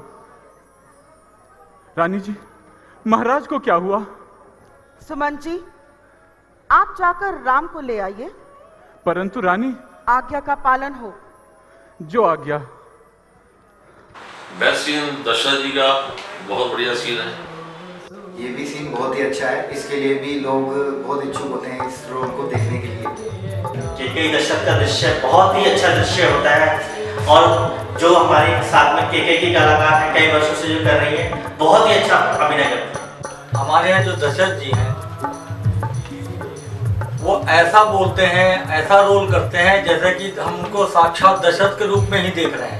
रानी जी, महाराज को क्या हुआ? सुमन जी, आप जाकर राम को ले आइए। परंतु रानी, आज्ञा का पालन हो। जो आज्ञा। बेस्ट सीन दशरथ जी का बहुत बढ़िया सीन है। ये भी सीन बहुत ही अच्छा है, इसके लिए भी लोग बहुत इच्छुक होते हैं इस रोल को देखने के लिए। केके दशरथ का दृश्य बहुत ही अच्छा दृश्य होता है और जो हमारे साथ में केके की कलाकार हैं, कई वर्षों से जो कर रही है, बहुत ही अच्छा अभिनय करते हैं। हमारे यहाँ जो दशरथ जी हैं वो ऐसा बोलते हैं, ऐसा रोल करते हैं जैसे कि हम उनको साक्षात दशरथ के रूप में ही देख रहे हैं।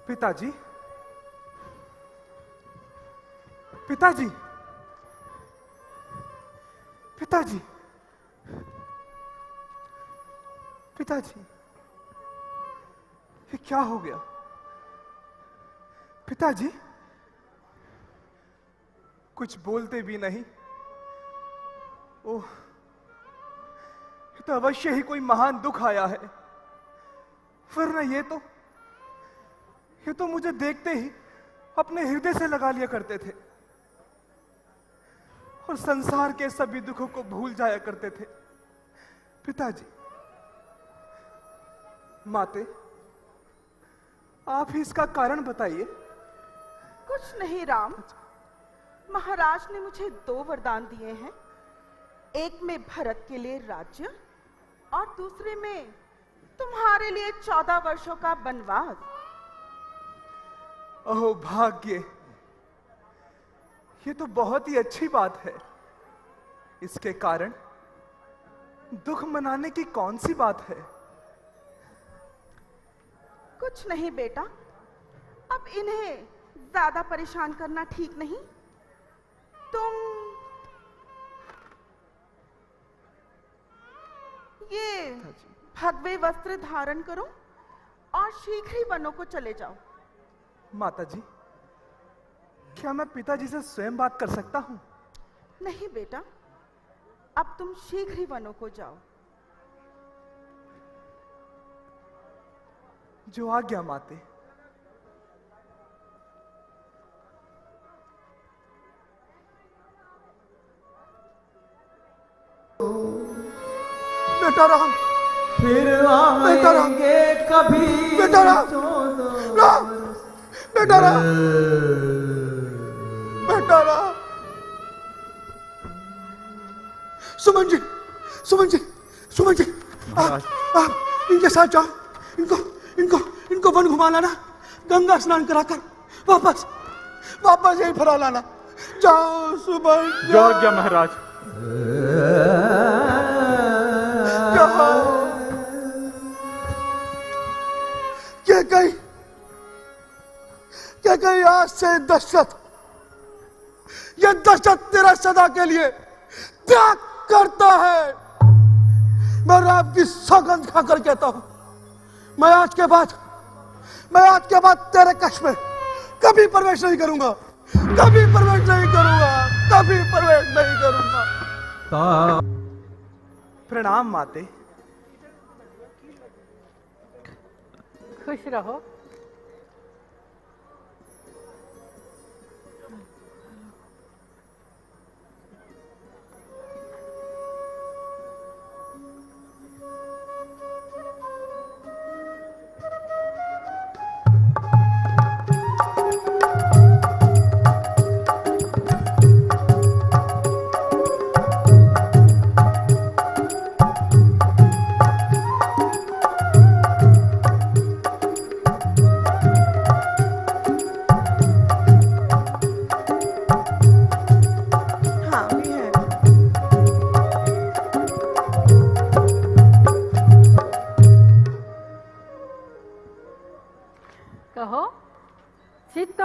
पिताजी, पिताजी, पिताजी, पिताजी, ये क्या हो गया? पिताजी कुछ बोलते भी नहीं। ओह, ये तो अवश्य ही कोई महान दुख आया है, वरना ये तो मुझे देखते ही अपने हृदय से लगा लिया करते थे और संसार के सभी दुखों को भूल जाया करते थे। पिताजी, माते, आप ही इसका कारण बताइए। कुछ नहीं राम, महाराज ने मुझे 2 वरदान दिए हैं। एक में भरत के लिए राज्य और दूसरे में तुम्हारे लिए 14 वर्षों का वनवास। ओह भाग्य, ये तो बहुत ही अच्छी बात है। इसके कारण दुख मनाने की कौन सी बात है? कुछ नहीं बेटा, अब इन्हें ज्यादा परेशान करना ठीक नहीं। तुम ये भगवे वस्त्र धारण करो और शीघ्र ही वनों को चले जाओ। माता जी, क्या मैं पिताजी से स्वयं बात कर सकता हूँ? नहीं बेटा, अब तुम शीघ्र ही वनों को जाओ। जो आज्ञा माते। बेटा राम, फिर आएंगे कभी बेटा राम, राम, बेटा राम, बेटा राम। सुमन जी, सुमन जी, सुमन जी, आप इनके साथ जाओ, इनको वन घुमा लाना, गंगा स्नान कराकर वापस यहीं फरा लाना। जाओ सुमन, जो आज्ञा महाराज। क्या कहीं आज से दशरथ, ये दशरथ तेरा सदा के लिए त्याग करता है। मैं राम की सौगंध खाकर कहता हूं, मैं आज के बाद तेरे कक्ष में कभी प्रवेश नहीं करूंगा, कभी प्रवेश नहीं करूंगा, कभी प्रवेश नहीं करूंगा। प्रणाम माते। खुश रहो।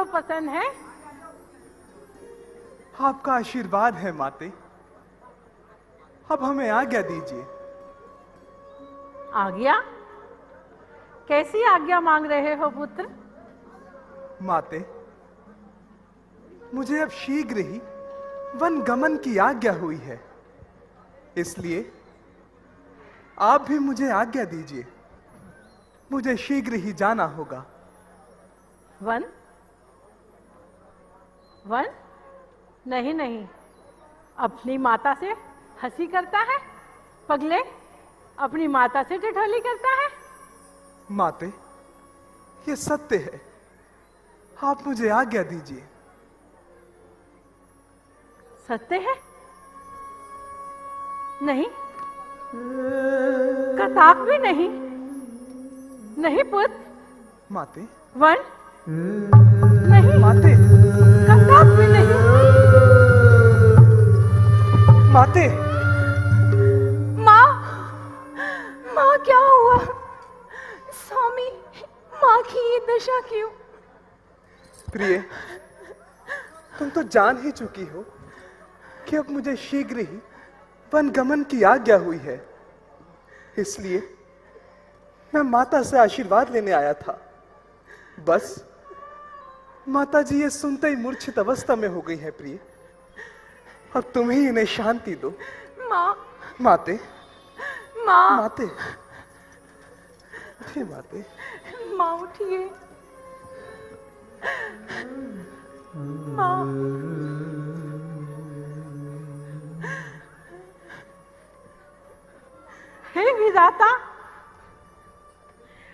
पसंद है? आपका आशीर्वाद है माते। अब हमें आज्ञा दीजिए। आज्ञा? कैसी आज्ञा मांग रहे हो पुत्र? माते, मुझे अब शीघ्र ही वन गमन की आज्ञा हुई है, इसलिए आप भी मुझे आज्ञा दीजिए। मुझे शीघ्र ही जाना होगा। वन? वन? नहीं नहीं, अपनी माता से हंसी करता है पगले, अपनी माता से ठिठोली करता है। माते, ये सत्य है, आप मुझे आज्ञा दीजिए। सत्य है? नहीं, कताक भी नहीं। नहीं पुत्र। माते। वन? नहीं माते। कताक भी नहीं। माते। माँ, माँ क्या हुआ? स्वामी, माँ की ये दशा क्यों? प्रिय, तुम तो जान ही चुकी हो कि अब मुझे शीघ्र ही वन गमन की आज्ञा हुई है, इसलिए मैं माता से आशीर्वाद लेने आया था। बस माता जी ये सुनते ही मूर्छित अवस्था में हो गई है। प्रिय, अब तुम ही इन्हें शांति दो। माँ। माते। माँ। माते। उठिए माते। माँ उठिए। माँ। हे विधाता,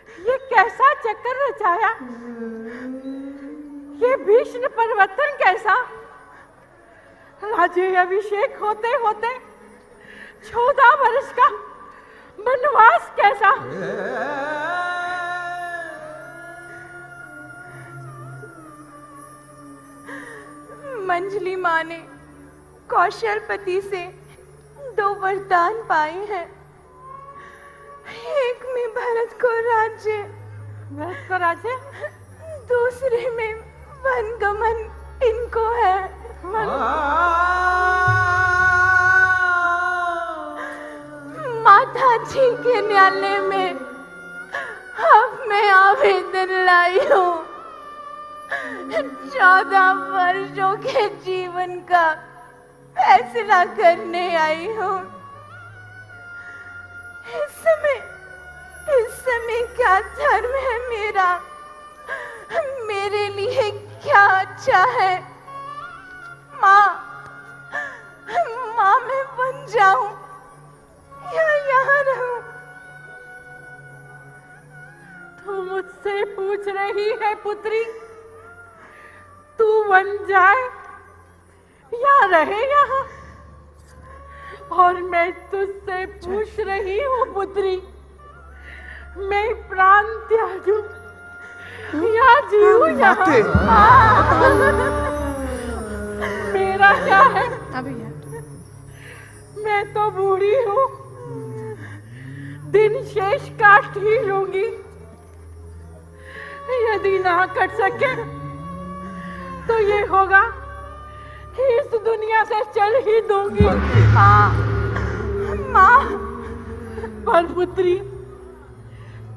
ये कैसा चक्कर रचाया? ये भीषण परिवर्तन कैसा? राज्य अभिषेक होते होते 14 वर्ष का वनवास कैसा? मंजली माँ ने कौशलपति से 2 वरदान पाए हैं। एक में भरत को राज्य, दूसरे में वन गमन इनको है। माता जी के न्यायालय में अब मैं आवेदन लाई हूँ। 14 वर्षों के जीवन का फैसला करने आई हूँ। इस समय क्या धर्म है मेरा, मेरे लिए क्या अच्छा है। माँ मैं बन जाऊं या यहाँ रहूं? तू मुझसे पूछ रही है पुत्री, तू बन जाए या रहे यहाँ? और मैं तुझसे पूछ रही हूँ पुत्री, मैं प्राण त्यागूं या जीऊं यहाँ? मेरा क्या है, मैं तो बूढ़ी हूँ, दिन शेष काट ही लूंगी। यदि ना कट सके तो ये होगा कि इस दुनिया से चल ही दूंगी। माँ, पर पुत्री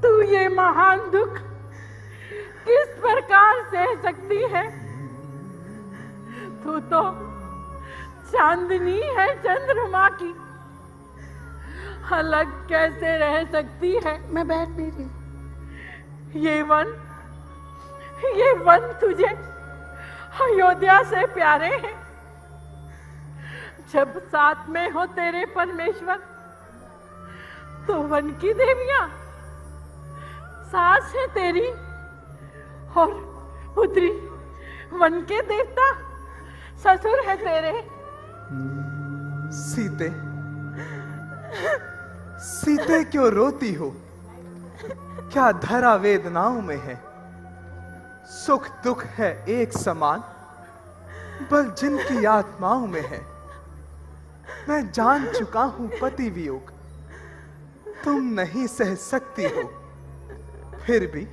तू ये महान दुख किस प्रकार सह सकती है? तू तो चांदनी है चंद्रमा की, अलग कैसे रह सकती है? मैं बैठ नहीं रही। ये वन तुझे अयोध्या से प्यारे हैं। जब साथ में हो तेरे परमेश्वर तो वन की देवियां सास है तेरी, और पुत्री वन के देवता ससुर है तेरे। सीते क्यों रोती हो? क्या धरा वेदनाओं में है? सुख दुख है एक समान, बल जिनकी आत्माओं में है। मैं जान चुका हूं पति वियोग, तुम नहीं सह सकती हो। फिर भी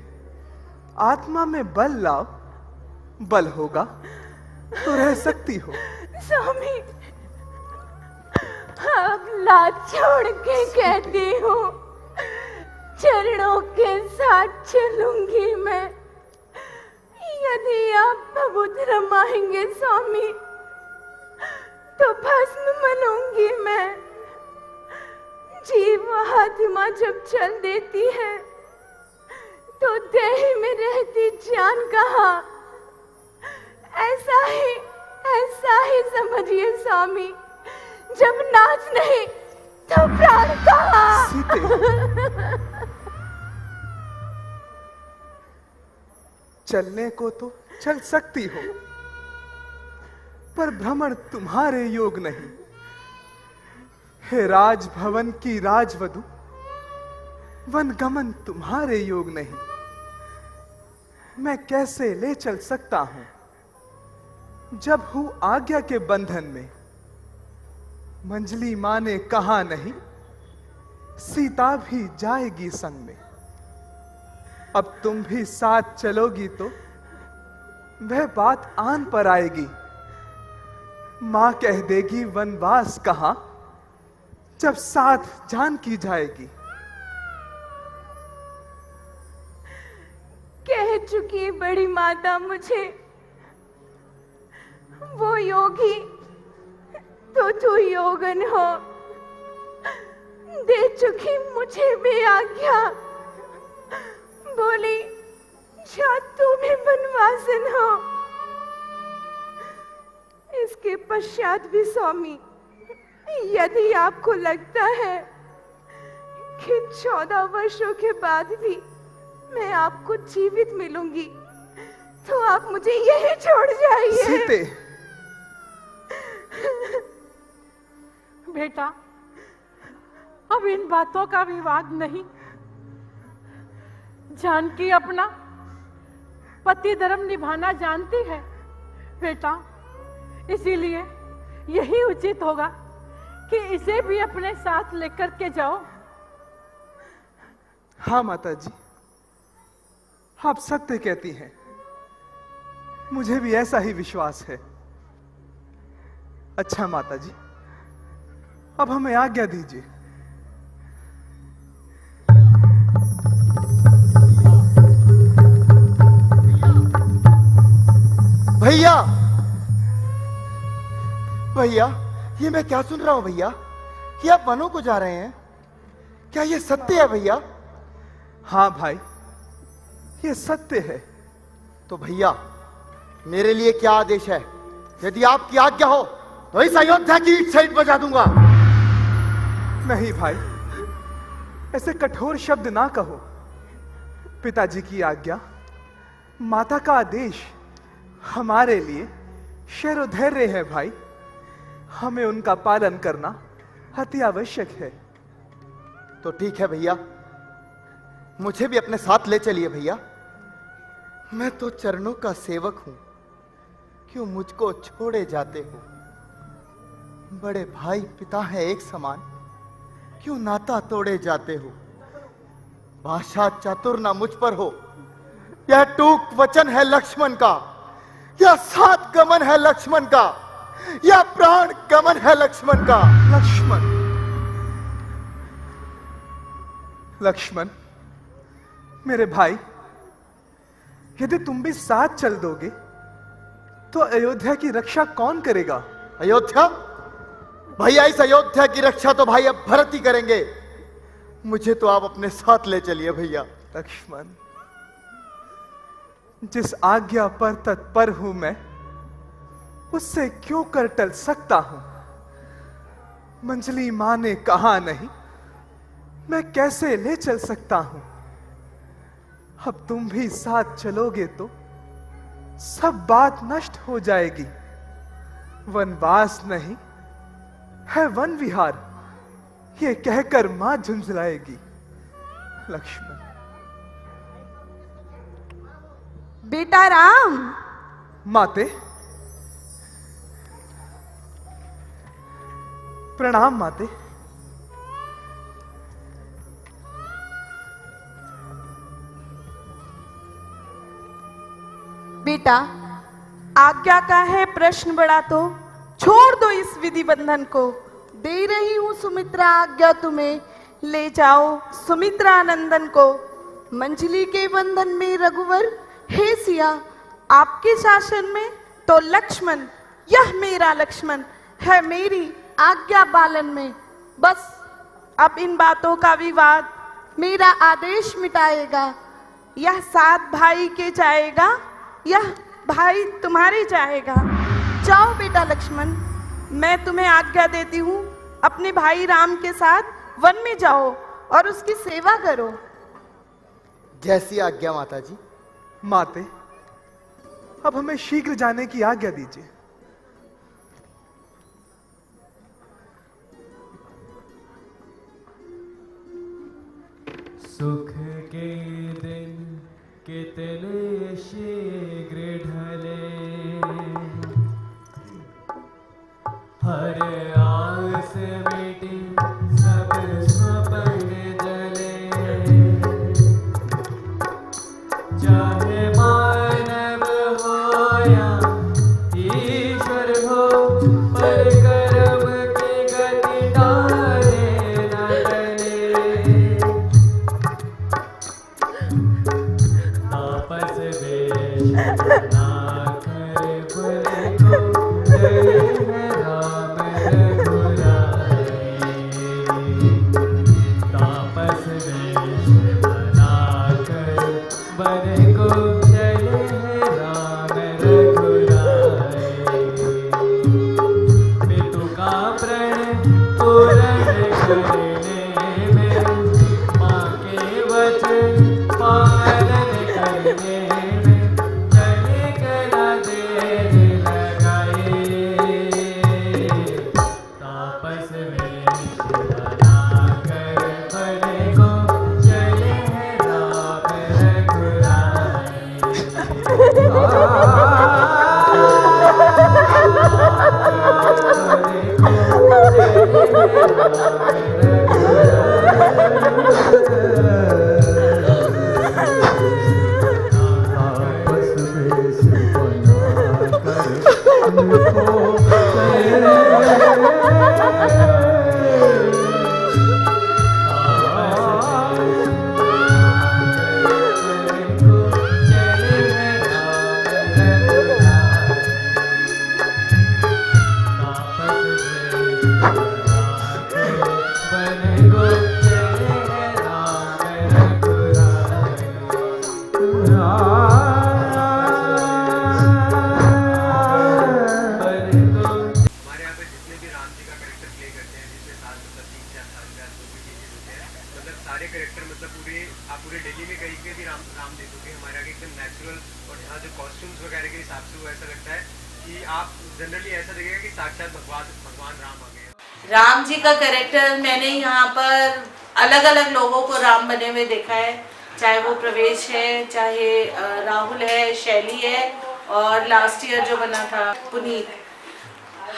आत्मा में बल लाओ, बल होगा तो रह सकती हो। स्वामी, अब लाज छोड़ के कहती हूँ, चरणों के साथ चलूंगी मैं। यदि आप प्रभुत रमाएंगे स्वामी तो भस्म बनूंगी मैं। जीव आत्मा जब चल देती है तो देह में रहती जान कहाँ? ऐसा ही समझिए स्वामी, जब नाच नहीं तो प्राण कहाँ? चलने को तो चल सकती हो, पर भ्रमण तुम्हारे योग नहीं। हे राजभवन की राजवधु, वनगमन तुम्हारे योग नहीं। मैं कैसे ले चल सकता हूं जब हूं आज्ञा के बंधन में। मंजली माँ ने कहा नहीं, सीता भी जाएगी संग में। अब तुम भी साथ चलोगी तो वह बात आन पर आएगी। मां कह देगी वनवास कहां, जब साथ जान की जाएगी। कह चुकी बड़ी माता मुझे, वो योगी तो तू योगन हो। दे चुकी मुझे भी आज्ञा, बोली जा तू भी बनवासन हो। इसके पश्चात भी स्वामी, यदि आपको लगता है कि 14 वर्षों के बाद भी मैं आपको जीवित मिलूंगी तो आप मुझे यही छोड़ जाइए। सीते, बेटा, अब इन बातों का विवाद नहीं। जानकी अपना पति धर्म निभाना जानती है बेटा, इसीलिए यही उचित होगा कि इसे भी अपने साथ लेकर के जाओ। हाँ माता जी, आप सत्य कहती हैं, मुझे भी ऐसा ही विश्वास है। अच्छा माता जी, अब हमें आज्ञा दीजिए, भैया भैया, ये मैं क्या सुन रहा हूं भैया कि आप वनों को जा रहे हैं? क्या ये सत्य है भैया? हाँ भाई, ये सत्य है। तो भैया मेरे लिए क्या आदेश है? यदि आपकी आज्ञा हो तो इस अयोध्या की ईंट से ईंट बजा दूंगा। नहीं भाई, ऐसे कठोर शब्द ना कहो। पिताजी की आज्ञा, माता का आदेश हमारे लिए शैरोधैर्य है भाई। हमें उनका पालन करना अति आवश्यक है। तो ठीक है भैया, मुझे भी अपने साथ ले चलिए भैया। मैं तो चरणों का सेवक हूं, क्यों मुझको छोड़े जाते हो? बड़े भाई पिता है एक समान, क्यों नाता तोड़े जाते हो? भाषा चातुर ना मुझ पर हो, यह टूक वचन है लक्ष्मण का, यह सात गमन है लक्ष्मण का, यह प्राण गमन है लक्ष्मण का। लक्ष्मण, लक्ष्मण मेरे भाई, यदि तुम भी साथ चल दोगे तो अयोध्या की रक्षा कौन करेगा? अयोध्या? भैया इस अयोध्या की रक्षा तो भाई अब भरत ही करेंगे। मुझे तो आप अपने साथ ले चलिए भैया। लक्ष्मण, जिस आज्ञा पर तत्पर हूं मैं, उससे क्यों कर टल सकता हूं? मंजली मां ने कहा नहीं, मैं कैसे ले चल सकता हूं? अब तुम भी साथ चलोगे तो सब बात नष्ट हो जाएगी। वनवास नहीं है वन विहार, ये कहकर मां झुंझलाएगी। लक्ष्मण। बेटा राम। माते, प्रणाम माते। बेटा, आज्ञा का है प्रश्न बड़ा तो छोड़ दो इस विधि बंधन को। दे रही हूं सुमित्रा आज्ञा तुम्हें, ले जाओ सुमित्रा नंदन को। मंजली के बंधन में रघुवर हे सिया, आपके शासन में तो लक्ष्मण, यह मेरा लक्ष्मण है मेरी आज्ञा पालन में। बस अब इन बातों का विवाद मेरा आदेश मिटाएगा। यह सात भाई के जाएगा, यह भाई तुम्हारे जाएगा। जाओ बेटा लक्ष्मण, मैं तुम्हें आज्ञा देती हूँ, अपने भाई राम के साथ वन में जाओ और उसकी सेवा करो। जैसी आज्ञा माता जी। माते, अब हमें शीघ्र जाने की आज्ञा दीजिए। सुख के दिन कितने शीघ्र ढले, हर आस मिटी सब स्वप्न जले। चाहे मानव हो या ईश्वर हो, पर कर्म की गति डाले न डले। तापस वेश सारे कैरेक्टर मतलब आप पूरे दिल्ली में कहीं पे भी राम देखोगे हमारे आगे एकदम नेचुरल, और यहाँ जो कॉस्ट्यूम्स वगैरह के हिसाब से वो ऐसा लगता है कि आप जनरली ऐसा लगेगा कि साक्षात भगवान राम आ गए। राम जी का कैरेक्टर मैंने यहाँ पर अलग अलग लोगों को राम बने हुए देखा है, चाहे वो प्रवेश है, चाहे राहुल है, शैली है, और लास्ट ईयर जो बना था पुनीत।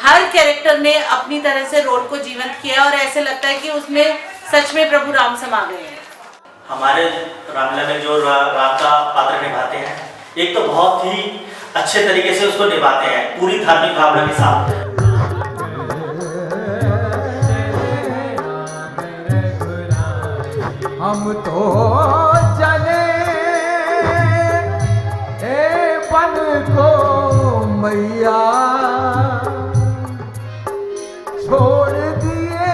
हर कैरेक्टर ने अपनी तरह से रोल को जीवंत किया और ऐसे लगता है कि उसमें सच में प्रभु राम समा गए हैं। हमारे रामलीला में जो राम का पात्र निभाते हैं, एक तो बहुत ही अच्छे तरीके से उसको निभाते हैं, पूरी धार्मिक भावना के साथ। हम तो चले बन को मैया छोड़ दिए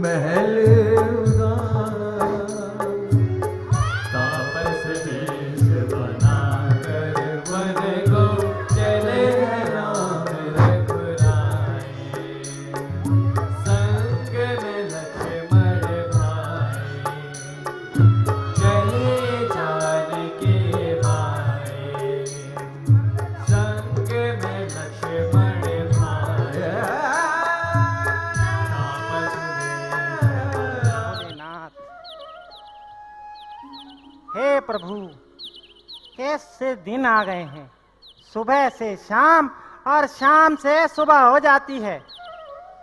महल तापस वेश बना कर वन को चले राम रघुराई, संग में लक्ष्मण भाई, चले जानकी भाई, संग में लक्ष्मण भाई। हे प्रभु, कैसे दिन आ गए हैं। सुबह से शाम और शाम से सुबह हो जाती है,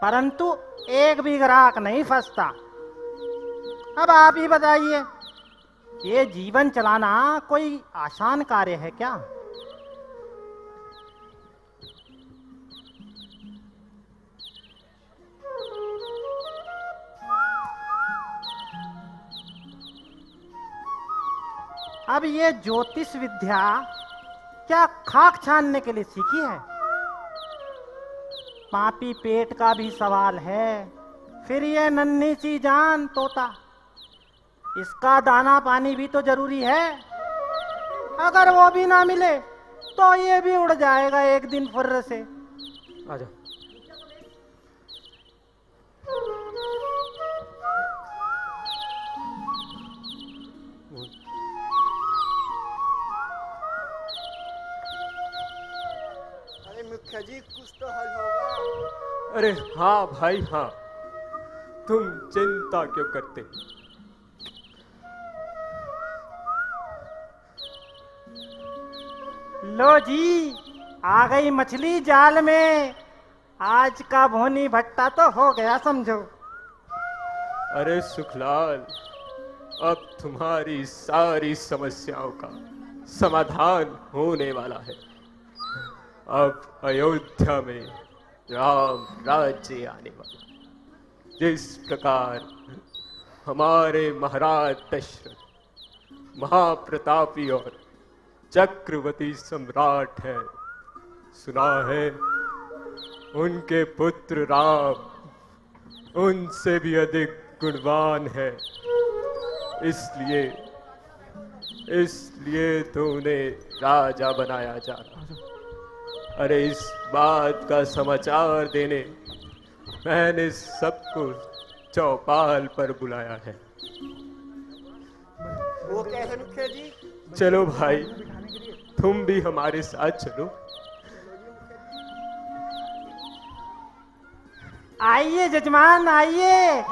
परंतु एक भी ग्राहक नहीं फंसता। अब आप ही बताइए, ये जीवन चलाना कोई आसान कार्य है क्या? अब ये ज्योतिष विद्या क्या खाक छानने के लिए सीखी है? पापी पेट का भी सवाल है, फिर ये नन्ही सी जान तोता, इसका दाना पानी भी तो जरूरी है। अगर वो भी ना मिले तो ये भी उड़ जाएगा एक दिन फुर्र से। आजा। मुखिया जी कुछ तो हल होगा। अरे हाँ भाई हाँ, तुम चिंता क्यों करते? लो जी, आ गई मछली जाल में। आज का भोनी भट्टा तो हो गया समझो। अरे सुखलाल, अब तुम्हारी सारी समस्याओं का समाधान होने वाला है। अब अयोध्या में राम राज्य आने वाला। जिस प्रकार हमारे महाराज दशरथ महाप्रतापी और चक्रवर्ती सम्राट है, सुना है उनके पुत्र राम उनसे भी अधिक गुणवान है। इसलिए तो उन्हें राजा बनाया जा रहा। अरे इस बात का समाचार देने मैंने सबको चौपाल पर बुलाया है। वो कैसे मुखिया जी? चलो भाई, तुम भी हमारे साथ चलो। आइए जजमान आइए।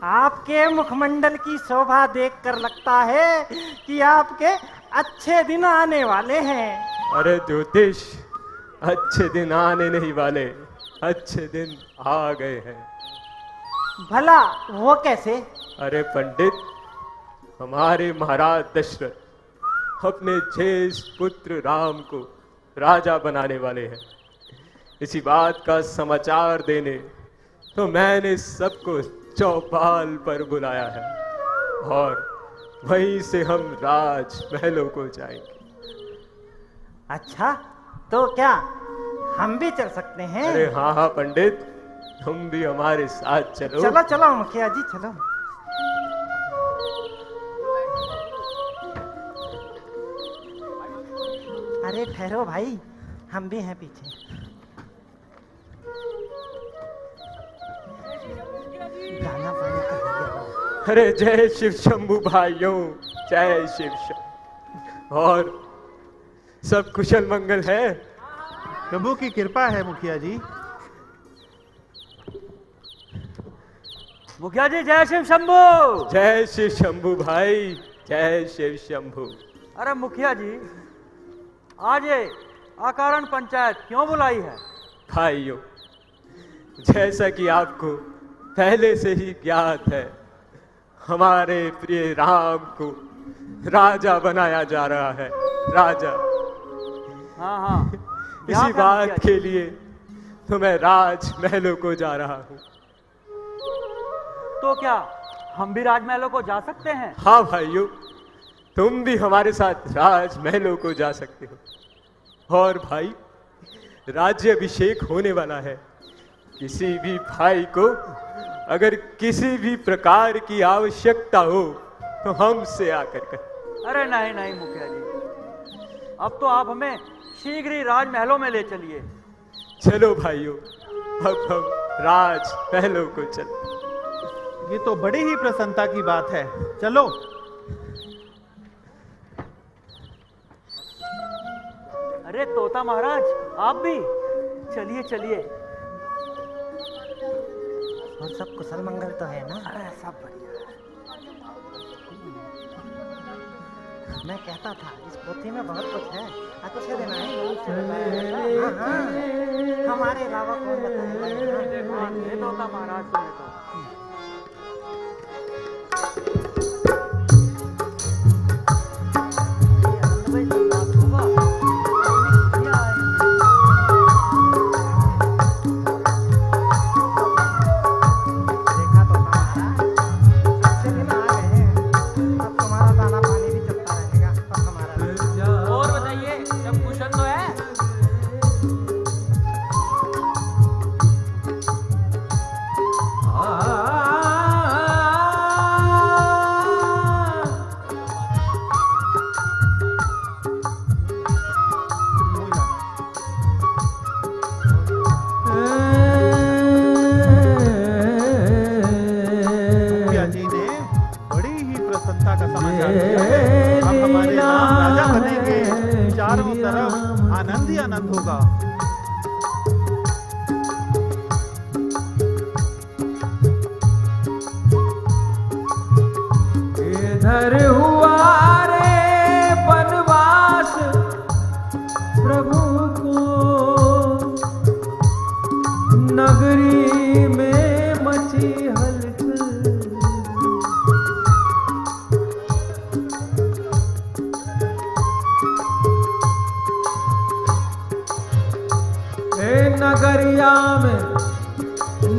आपके मुखमंडल की शोभा देखकर लगता है कि आपके अच्छे दिन आने वाले हैं। अरे ज्योतिष, अच्छे दिन आने नहीं वाले, अच्छे दिन आ गए हैं। भला वो कैसे? अरे पंडित, हमारे महाराज दशरथ अपने ज्येष्ठ पुत्र राम को राजा बनाने वाले हैं। इसी बात का समाचार देने तो मैंने सबको चौपाल पर बुलाया है, और वहीं से हम राजमहलों को जाएंगे। अच्छा, तो क्या हम भी चल सकते हैं? अरे हाँ हाँ पंडित, तुम भी हमारे साथ चलो। चलो चलो मुखिया जी चलो। अरे ठहरो भाई, हम भी हैं पीछे। अरे जय शिव शंभू भाइयों, जय शिव शंभू। और सब कुशल मंगल है? प्रभु की कृपा है मुखिया जी। मुखिया जी जय शिव शंभू। जय शिव शंभू भाई, जय शिव शंभू। अरे मुखिया जी, आज ये अकारण पंचायत क्यों बुलाई है? भाइयों, जैसा कि आपको पहले से ही ज्ञात है, हमारे प्रिय राम को राजा बनाया जा रहा है। राजा। हाँ। इसी बात के लिए तो मैं राजमहलों को जा रहा हूँ। तो क्या हम भी राजमहलों को जा सकते हैं? हाँ भाइयों, तुम भी हमारे साथ राजमहलों को जा सकते हो। और भाई, राज्याभिषेक होने वाला है। किसी भी भाई को अगर किसी भी प्रकार की आवश्यकता हो तो हमसे आकर कर। अरे नहीं मुखिया जी, अब तो आप हमें शीघ्र ही राजमहलों में ले चलिए। चलो भाइयों, अब हम राजमहलों को चलते। ये तो बड़ी ही प्रसन्नता की बात है। चलो। अरे तोता महाराज, आप भी चलिए चलिए। और सब कुशल मंगल तो है ना? अरे सब बढ़िया। मैं कहता था इस पोथी में बहुत कुछ है, आपको से देना है। हाँ, हमारे अलावा कौन बताएगा? ये तोता महाराज सुने तो। आनंद ही आनंद होगा। इधर हुआ रे वनवास प्रभु को, नगरी में मची हलचल।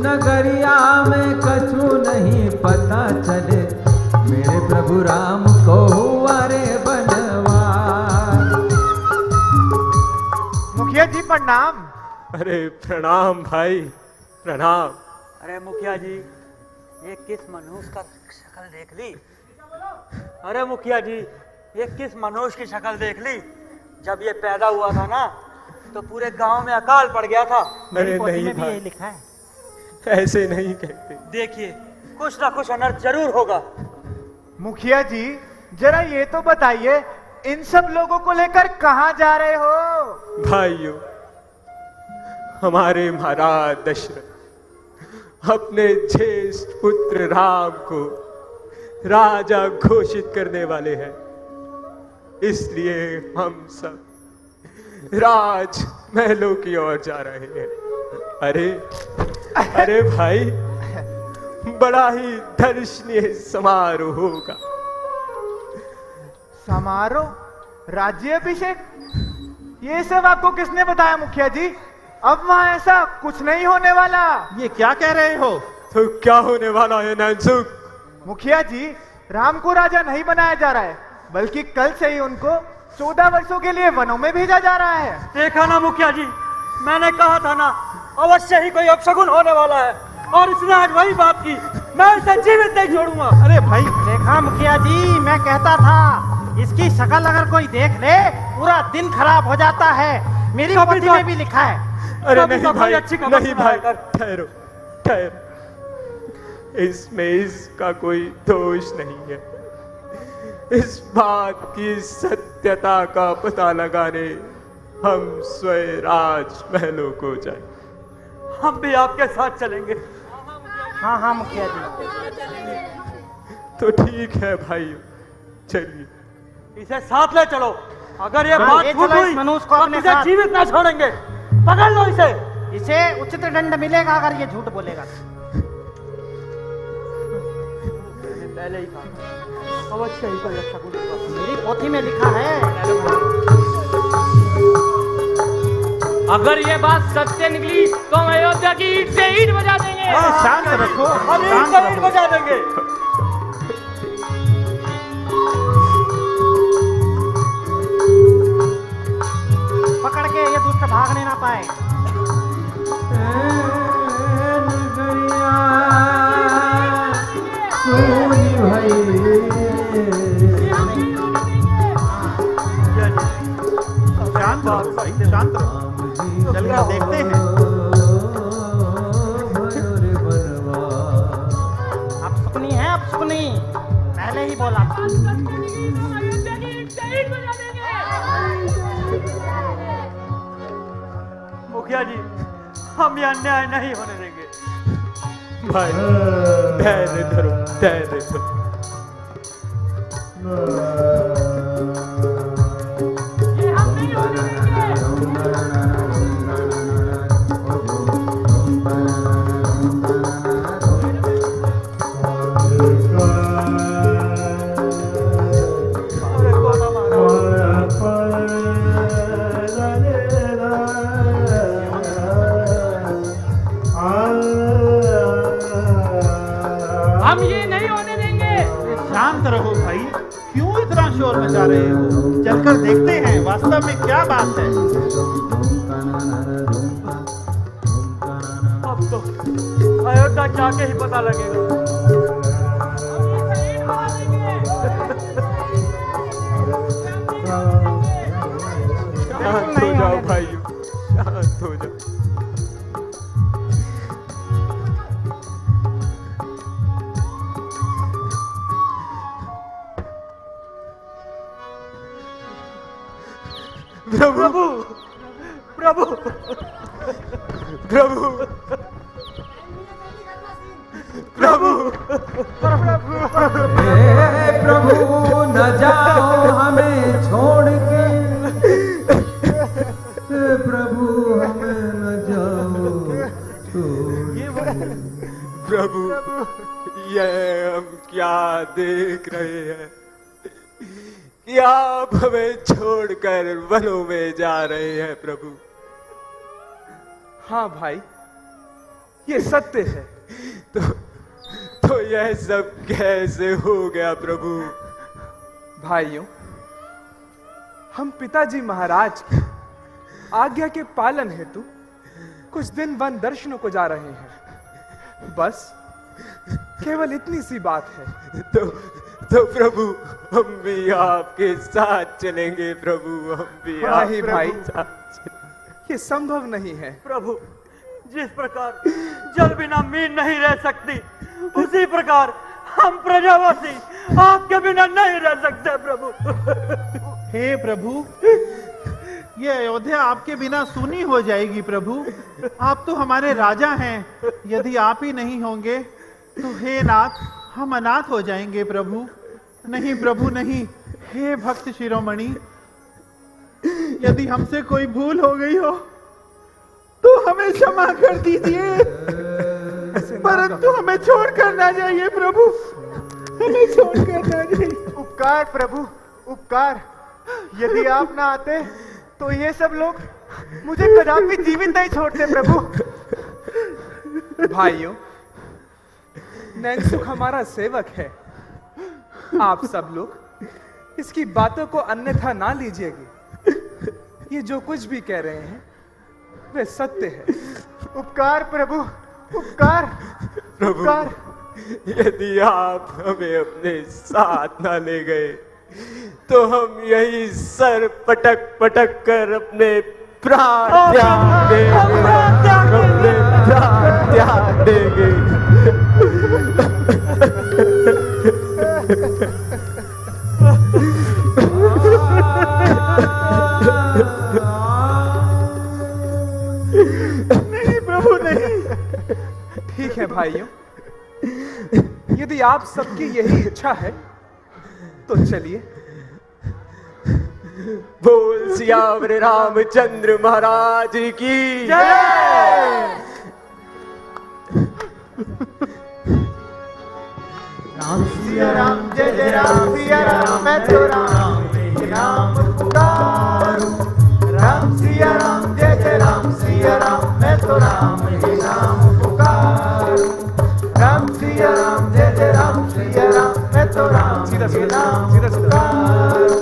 नगरिया में कछु नहीं पता चले, मेरे प्रभु राम को हुआ रे बनवास। मुखिया जी प्रणाम। अरे प्रणाम भाई, प्रणाम। अरे मुखिया जी, ये किस मनुष्य का शक्ल देख ली? अरे मुखिया जी, ये किस मनुष्य की शक्ल देख ली? जब ये पैदा हुआ था ना, तो पूरे गांव में अकाल पड़ गया था। अरे नहीं में भी यही लिखा है। ऐसे नहीं कहते। देखिए, कुछ ना कुछ अनर्थ जरूर होगा। मुखिया जी, जरा ये तो बताइए, इन सब लोगों को लेकर कहां जा रहे हो? भाइयों, हमारे महाराज दशरथ अपने ज्येष्ठ पुत्र राम को राजा घोषित करने वाले हैं। इसलिए हम सब राजमहलों की ओर जा रहे हैं। अरे भाई, बड़ा ही दर्शनीय समारोह होगा। समारोह? राज्याभिषेक? ये सब आपको किसने बताया मुखिया जी? अब वहां ऐसा कुछ नहीं होने वाला। ये क्या कह रहे हो? तो क्या होने वाला है नैनसुख? मुखिया जी, राम को राजा नहीं बनाया जा रहा है, बल्कि कल से ही उनको 14 वर्षों के लिए वनों में भेजा जा रहा है। देखा ना मुखिया जी, मैंने कहा था ना, अवश्य ही कोई अपशगुन होने वाला है, और इसने आज वही बात की। मैं इसे जीवित नहीं छोड़ूंगा। अरे भाई, देखा मुखिया जी, मैं कहता था इसकी शक्ल अगर कोई देख ले, पूरा दिन खराब हो जाता है। मेरी पोथी में भी लिखा है। अरे नहीं भाई, नहीं भाई, ठहरो ठहरो। इसमें इसका कोई दोष नहीं है। इस बात की सत्यता का पता लगाने हम स्वयं राजमहलों को जाएं। हम भी आपके साथ चलेंगे। हाँ हाँ मुखिया जी। तो ठीक है भाई, चलिए। इसे साथ ले चलो। अगर ये हाँ, बात ले फूट चलो हुई इस मनुष्य को तो अपने इसे साथ। जीवित ना छोड़ेंगे। पकड़ लो इसे। इसे उचित दंड मिलेगा अगर ये झूठ बोलेगा। पहले ही कहा, अवश्य ही कोई अच्छा गुण होगा। मेरी पोथी में लिखा है। अगर ये बात सत्य निकली तो हम अयोध्या की ईंट से ईंट बजा देंगे। शांत रखो, हम ईंट शांत से ईंट रखो। बजा देंगे। पकड़ के ये दुष्ट भागने ना पाए। शांत रहो भाई, शांत रहो। चलिए देखते हैं। अब सुकनी है, अब सुकनी। पहले ही बोला था। मुखिया जी, हम ये अन्याय नहीं होने देंगे। भाई धैर्य धरो, धैर्य धरो। हम ये नहीं होने देंगे। शांत रहो भाई, क्यों इतना शोर मचा रहे हो? चलकर देखते हैं वास्तव में क्या बात है। अब तो अयोध्या जाके ही पता लगेगा। शांत हो जाओ भाइयों, शांत हो जाओ। प्रभु, प्रभु, प्रभु, प्रभु, हे प्रभु न जाओ हमें छोड़ के, हे प्रभु हमें न जाओ प्रभु, ये हम क्या देख रहे हैं कि आप हमें छोड़कर वनों में जा रहे हैं प्रभु। हाँ भाई, ये सत्य है। तो यह सब कैसे हो गया प्रभु? भाइयों, हम पिताजी महाराज की आज्ञा के पालन हेतु कुछ दिन वन दर्शनों को जा रहे हैं। बस केवल इतनी सी बात है। तो प्रभु, हम भी आपके साथ चलेंगे प्रभु, हम भी नहीं भाई, आपके साथ। ये संभव नहीं है। प्रभु, जिस प्रकार जल बिना मीन नहीं रह सकती, उसी प्रकार हम प्रजावासी आपके बिना नहीं रह सकते प्रभु। हे प्रभु, ये अयोध्या आपके बिना सूनी हो जाएगी प्रभु। आप तो हमारे राजा हैं। यदि आप ही नहीं होंगे तो हे नाथ, हम अनाथ हो जाएंगे प्रभु। नहीं प्रभु नहीं। हे भक्त शिरोमणि, यदि हमसे कोई भूल हो गई हो तो हमें क्षमा कर दीजिए, परंतु हमें छोड़कर ना जाइए प्रभु, हमें छोड़कर ना जाइए। उपकार प्रभु, उपकार। यदि आप ना आते तो ये सब लोग मुझे कदापि जीवित नहीं छोड़ते प्रभु। भाइयों, नैनसुख हमारा सेवक है। आप सब लोग इसकी बातों को अन्यथा ना लीजिएगा। ये जो कुछ भी कह रहे हैं वे सत्य है। उपकार प्रभु, उपकार। प्रभु, यदि आप हमें अपने साथ ना ले गए तो हम यही सर पटक पटक कर अपने प्राण त्याग देंगे, अपने प्राण त्याग देंगे। यदि आप सबकी यही इच्छा है तो चलिए। बोल सियावर रामचंद्र महाराज की जय। राम सिया राम जय जय राम सिया राम, मैं तो राम राम पुकारूं। राम सिया राम जय जय राम सिया राम, मैं तो राम ही राम पुकारूं। राम सिया राम जय जय राम सिया राम, मैं तो राम ही राम पुकारूं।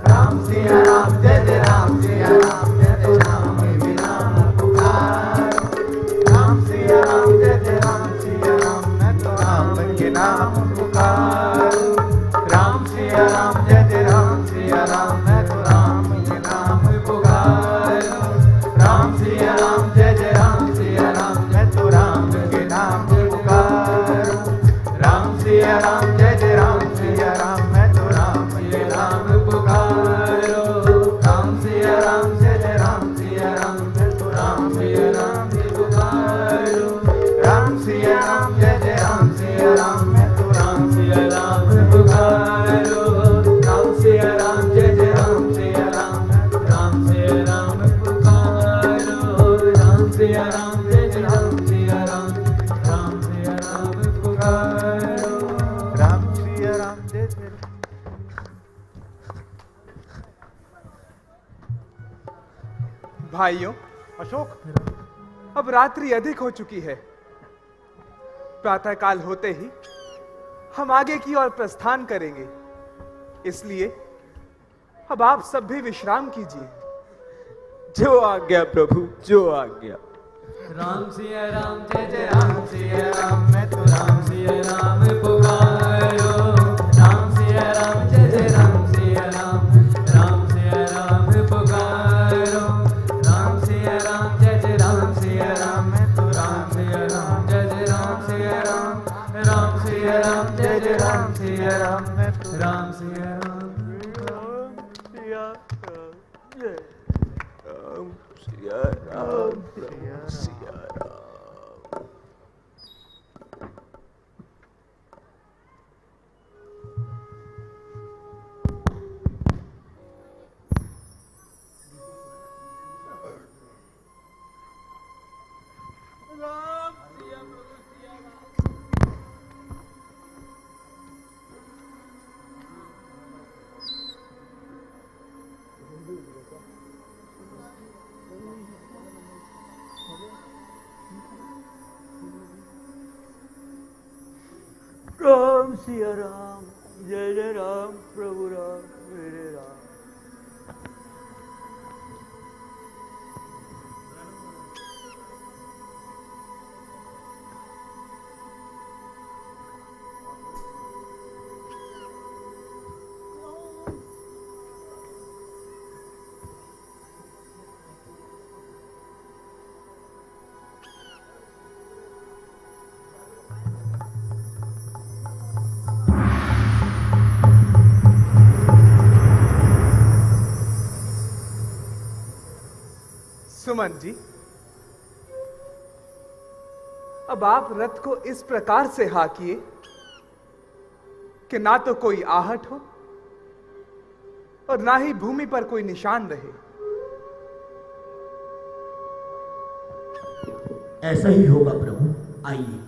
राम सिया राम जय जय राम सिया राम, मैं तो राम ही राम पुकारूं। राम सिया राम जय जय राम सिया राम, मैं तो राम के नाम पुकारूं। राम सिया राम जय जय राम सिया राम, मैं तो राम के नाम पुकारूं। राम सिया राम जय जय राम सिया राम, मैं तो राम के नाम पुकारूं। राम सिया राम जय जय राम सिया राम, मैं तो राम के नाम पुकारूं। राम सिया राम जय जय राम सिया राम, मैं तो राम के नाम पुकारूं। राम सिया राम जय जय राम सिया राम, मैं तो राम सिया राम पुकारूं। राम सिया राम जय जय राम सिया राम, मैं तो राम सिया राम पुकारूं। राम सिया राम जय जय राम सिया राम, राम सिया राम पुकारूं। राम सिया राम जय जय। भाइयों, अशोक, अब रात्रि अधिक हो चुकी है। प्रातःकाल होते ही हम आगे की ओर प्रस्थान करेंगे, इसलिए अब आप सब भी विश्राम कीजिए। जो आज्ञा प्रभु, जो आज्ञा। राम सिया राम जय जय राम सिया राम, मैं तो राम सिया राम पुकारो। राम सिया राम जय जय राम सिया राम, राम सिया राम पुकारो। राम सिया राम जय जय राम सिया राम, मैं तो राम सिया राम जय जय राम सिया राम। राम सिया राम जय जय राम सिया राम, मैं तो राम सिया राम सिया राम सिया राम। राम सिया राम जय जय राम प्रभु राम मेरे राम। सुमन जी, अब आप रथ को इस प्रकार से हाकिए कि ना तो कोई आहट हो और ना ही भूमि पर कोई निशान रहे। ऐसा ही होगा प्रभु, आइए।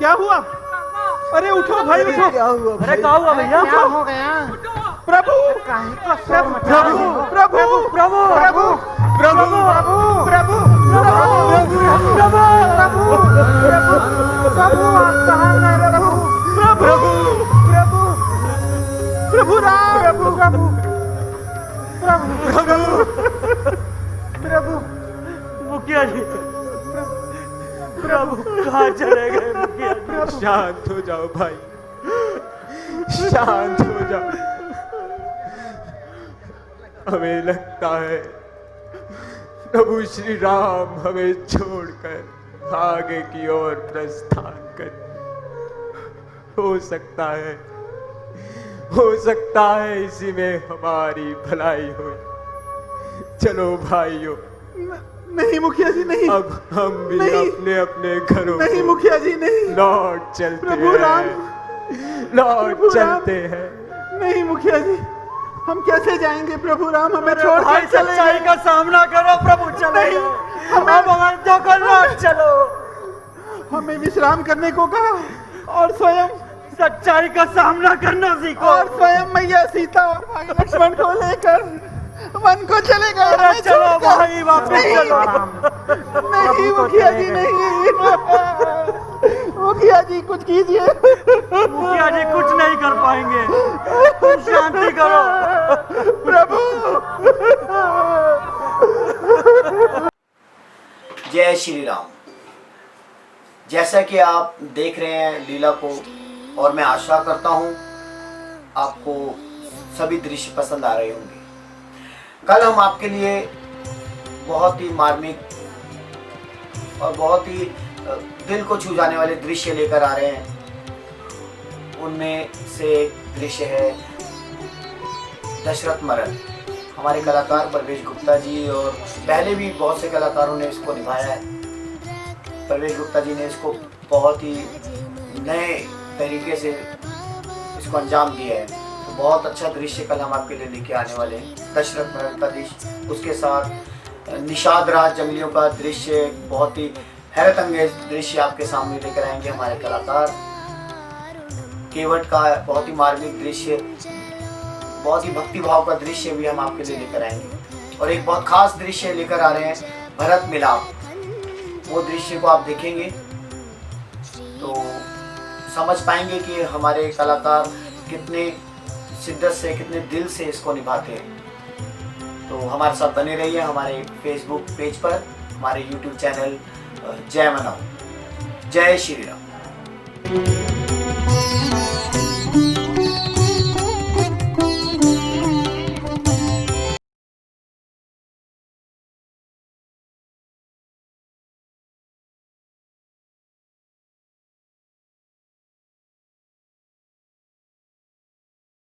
क्या हुआ? अरे उठो भाई, उठो। क्या हुआ? अरे क्या हुआ भैया? क्या हो गया? प्रभु प्रभु प्रभु प्रभु प्रभु प्रभु प्रभु प्रभु प्रभु आप कहाँ गए? प्रभु प्रभु प्रभु राम प्रभु प्रभु प्रभु प्रभु मुखिया जी, प्रभु कहाँ चले गए मुखिया जी? शांत हो जाओ भाई, शांत हो जाओ। हमें लगता है प्रभु श्री राम हमें छोड़कर आगे की ओर प्रस्थान कर। हो सकता है इसी में हमारी भलाई हो। चलो भाइयों। नहीं मुखिया जी नहीं। अब हम भी अपने अपने घरों नहीं मुखिया जी नहीं। लौट चलते प्रभु राम, लौट चलते हैं। नहीं मुखिया जी, हम कैसे जाएंगे प्रभु राम? हमें छोड़ भाई कर चले सच्चाई का सामना करो प्रभु, चले हमें तो कर लौट चलो। हमें विश्राम करने को कहा और स्वयं सच्चाई का सामना करना सीखो। और स्वयं मैया सीता और भाई लक्ष्मण को लेकर वन को चले गए। चलो भाई वापस चलो। नहीं मुखिया जी नहीं। मुखिया जी कुछ कीजिए। मुखिया जी कुछ नहीं कर पाएंगे, तुम शांति करो। प्रभु। जय श्री राम। जैसा कि आप देख रहे हैं लीला को, और मैं आशा करता हूं आपको सभी दृश्य पसंद आ रहे होंगे। कल हम आपके लिए बहुत ही मार्मिक और बहुत ही दिल को छू जाने वाले दृश्य लेकर आ रहे हैं। उनमें से एक दृश्य है दशरथ मरण। हमारे कलाकार परवेश गुप्ता जी और पहले भी बहुत से कलाकारों ने इसको निभाया है। परवेश गुप्ता जी ने इसको बहुत ही नए तरीके से इसको अंजाम दिया है। तो बहुत अच्छा दृश्य कल हम आपके लिए लेके आने वाले हैं, दशरथ मरण का दृश्य। उसके साथ निषाद राज जंगलियों का दृश्य, बहुत ही हैरत अंगेज दृश्य आपके सामने लेकर आएंगे हमारे कलाकार। केवट का बहुत ही मार्मिक दृश्य, बहुत ही भक्ति भाव का दृश्य भी हम आपके लिए लेकर आएंगे। और एक बहुत खास दृश्य लेकर आ रहे हैं, भरत मिलाप। वो दृश्य को आप देखेंगे तो समझ पाएंगे कि हमारे कलाकार कितने शिद्दत से, कितने दिल से इसको निभाते हैं। तो हमारे साथ बने रहिए हमारे फेसबुक पेज पर, हमारे यूट्यूब चैनल जय मनाओ। जय श्री राम।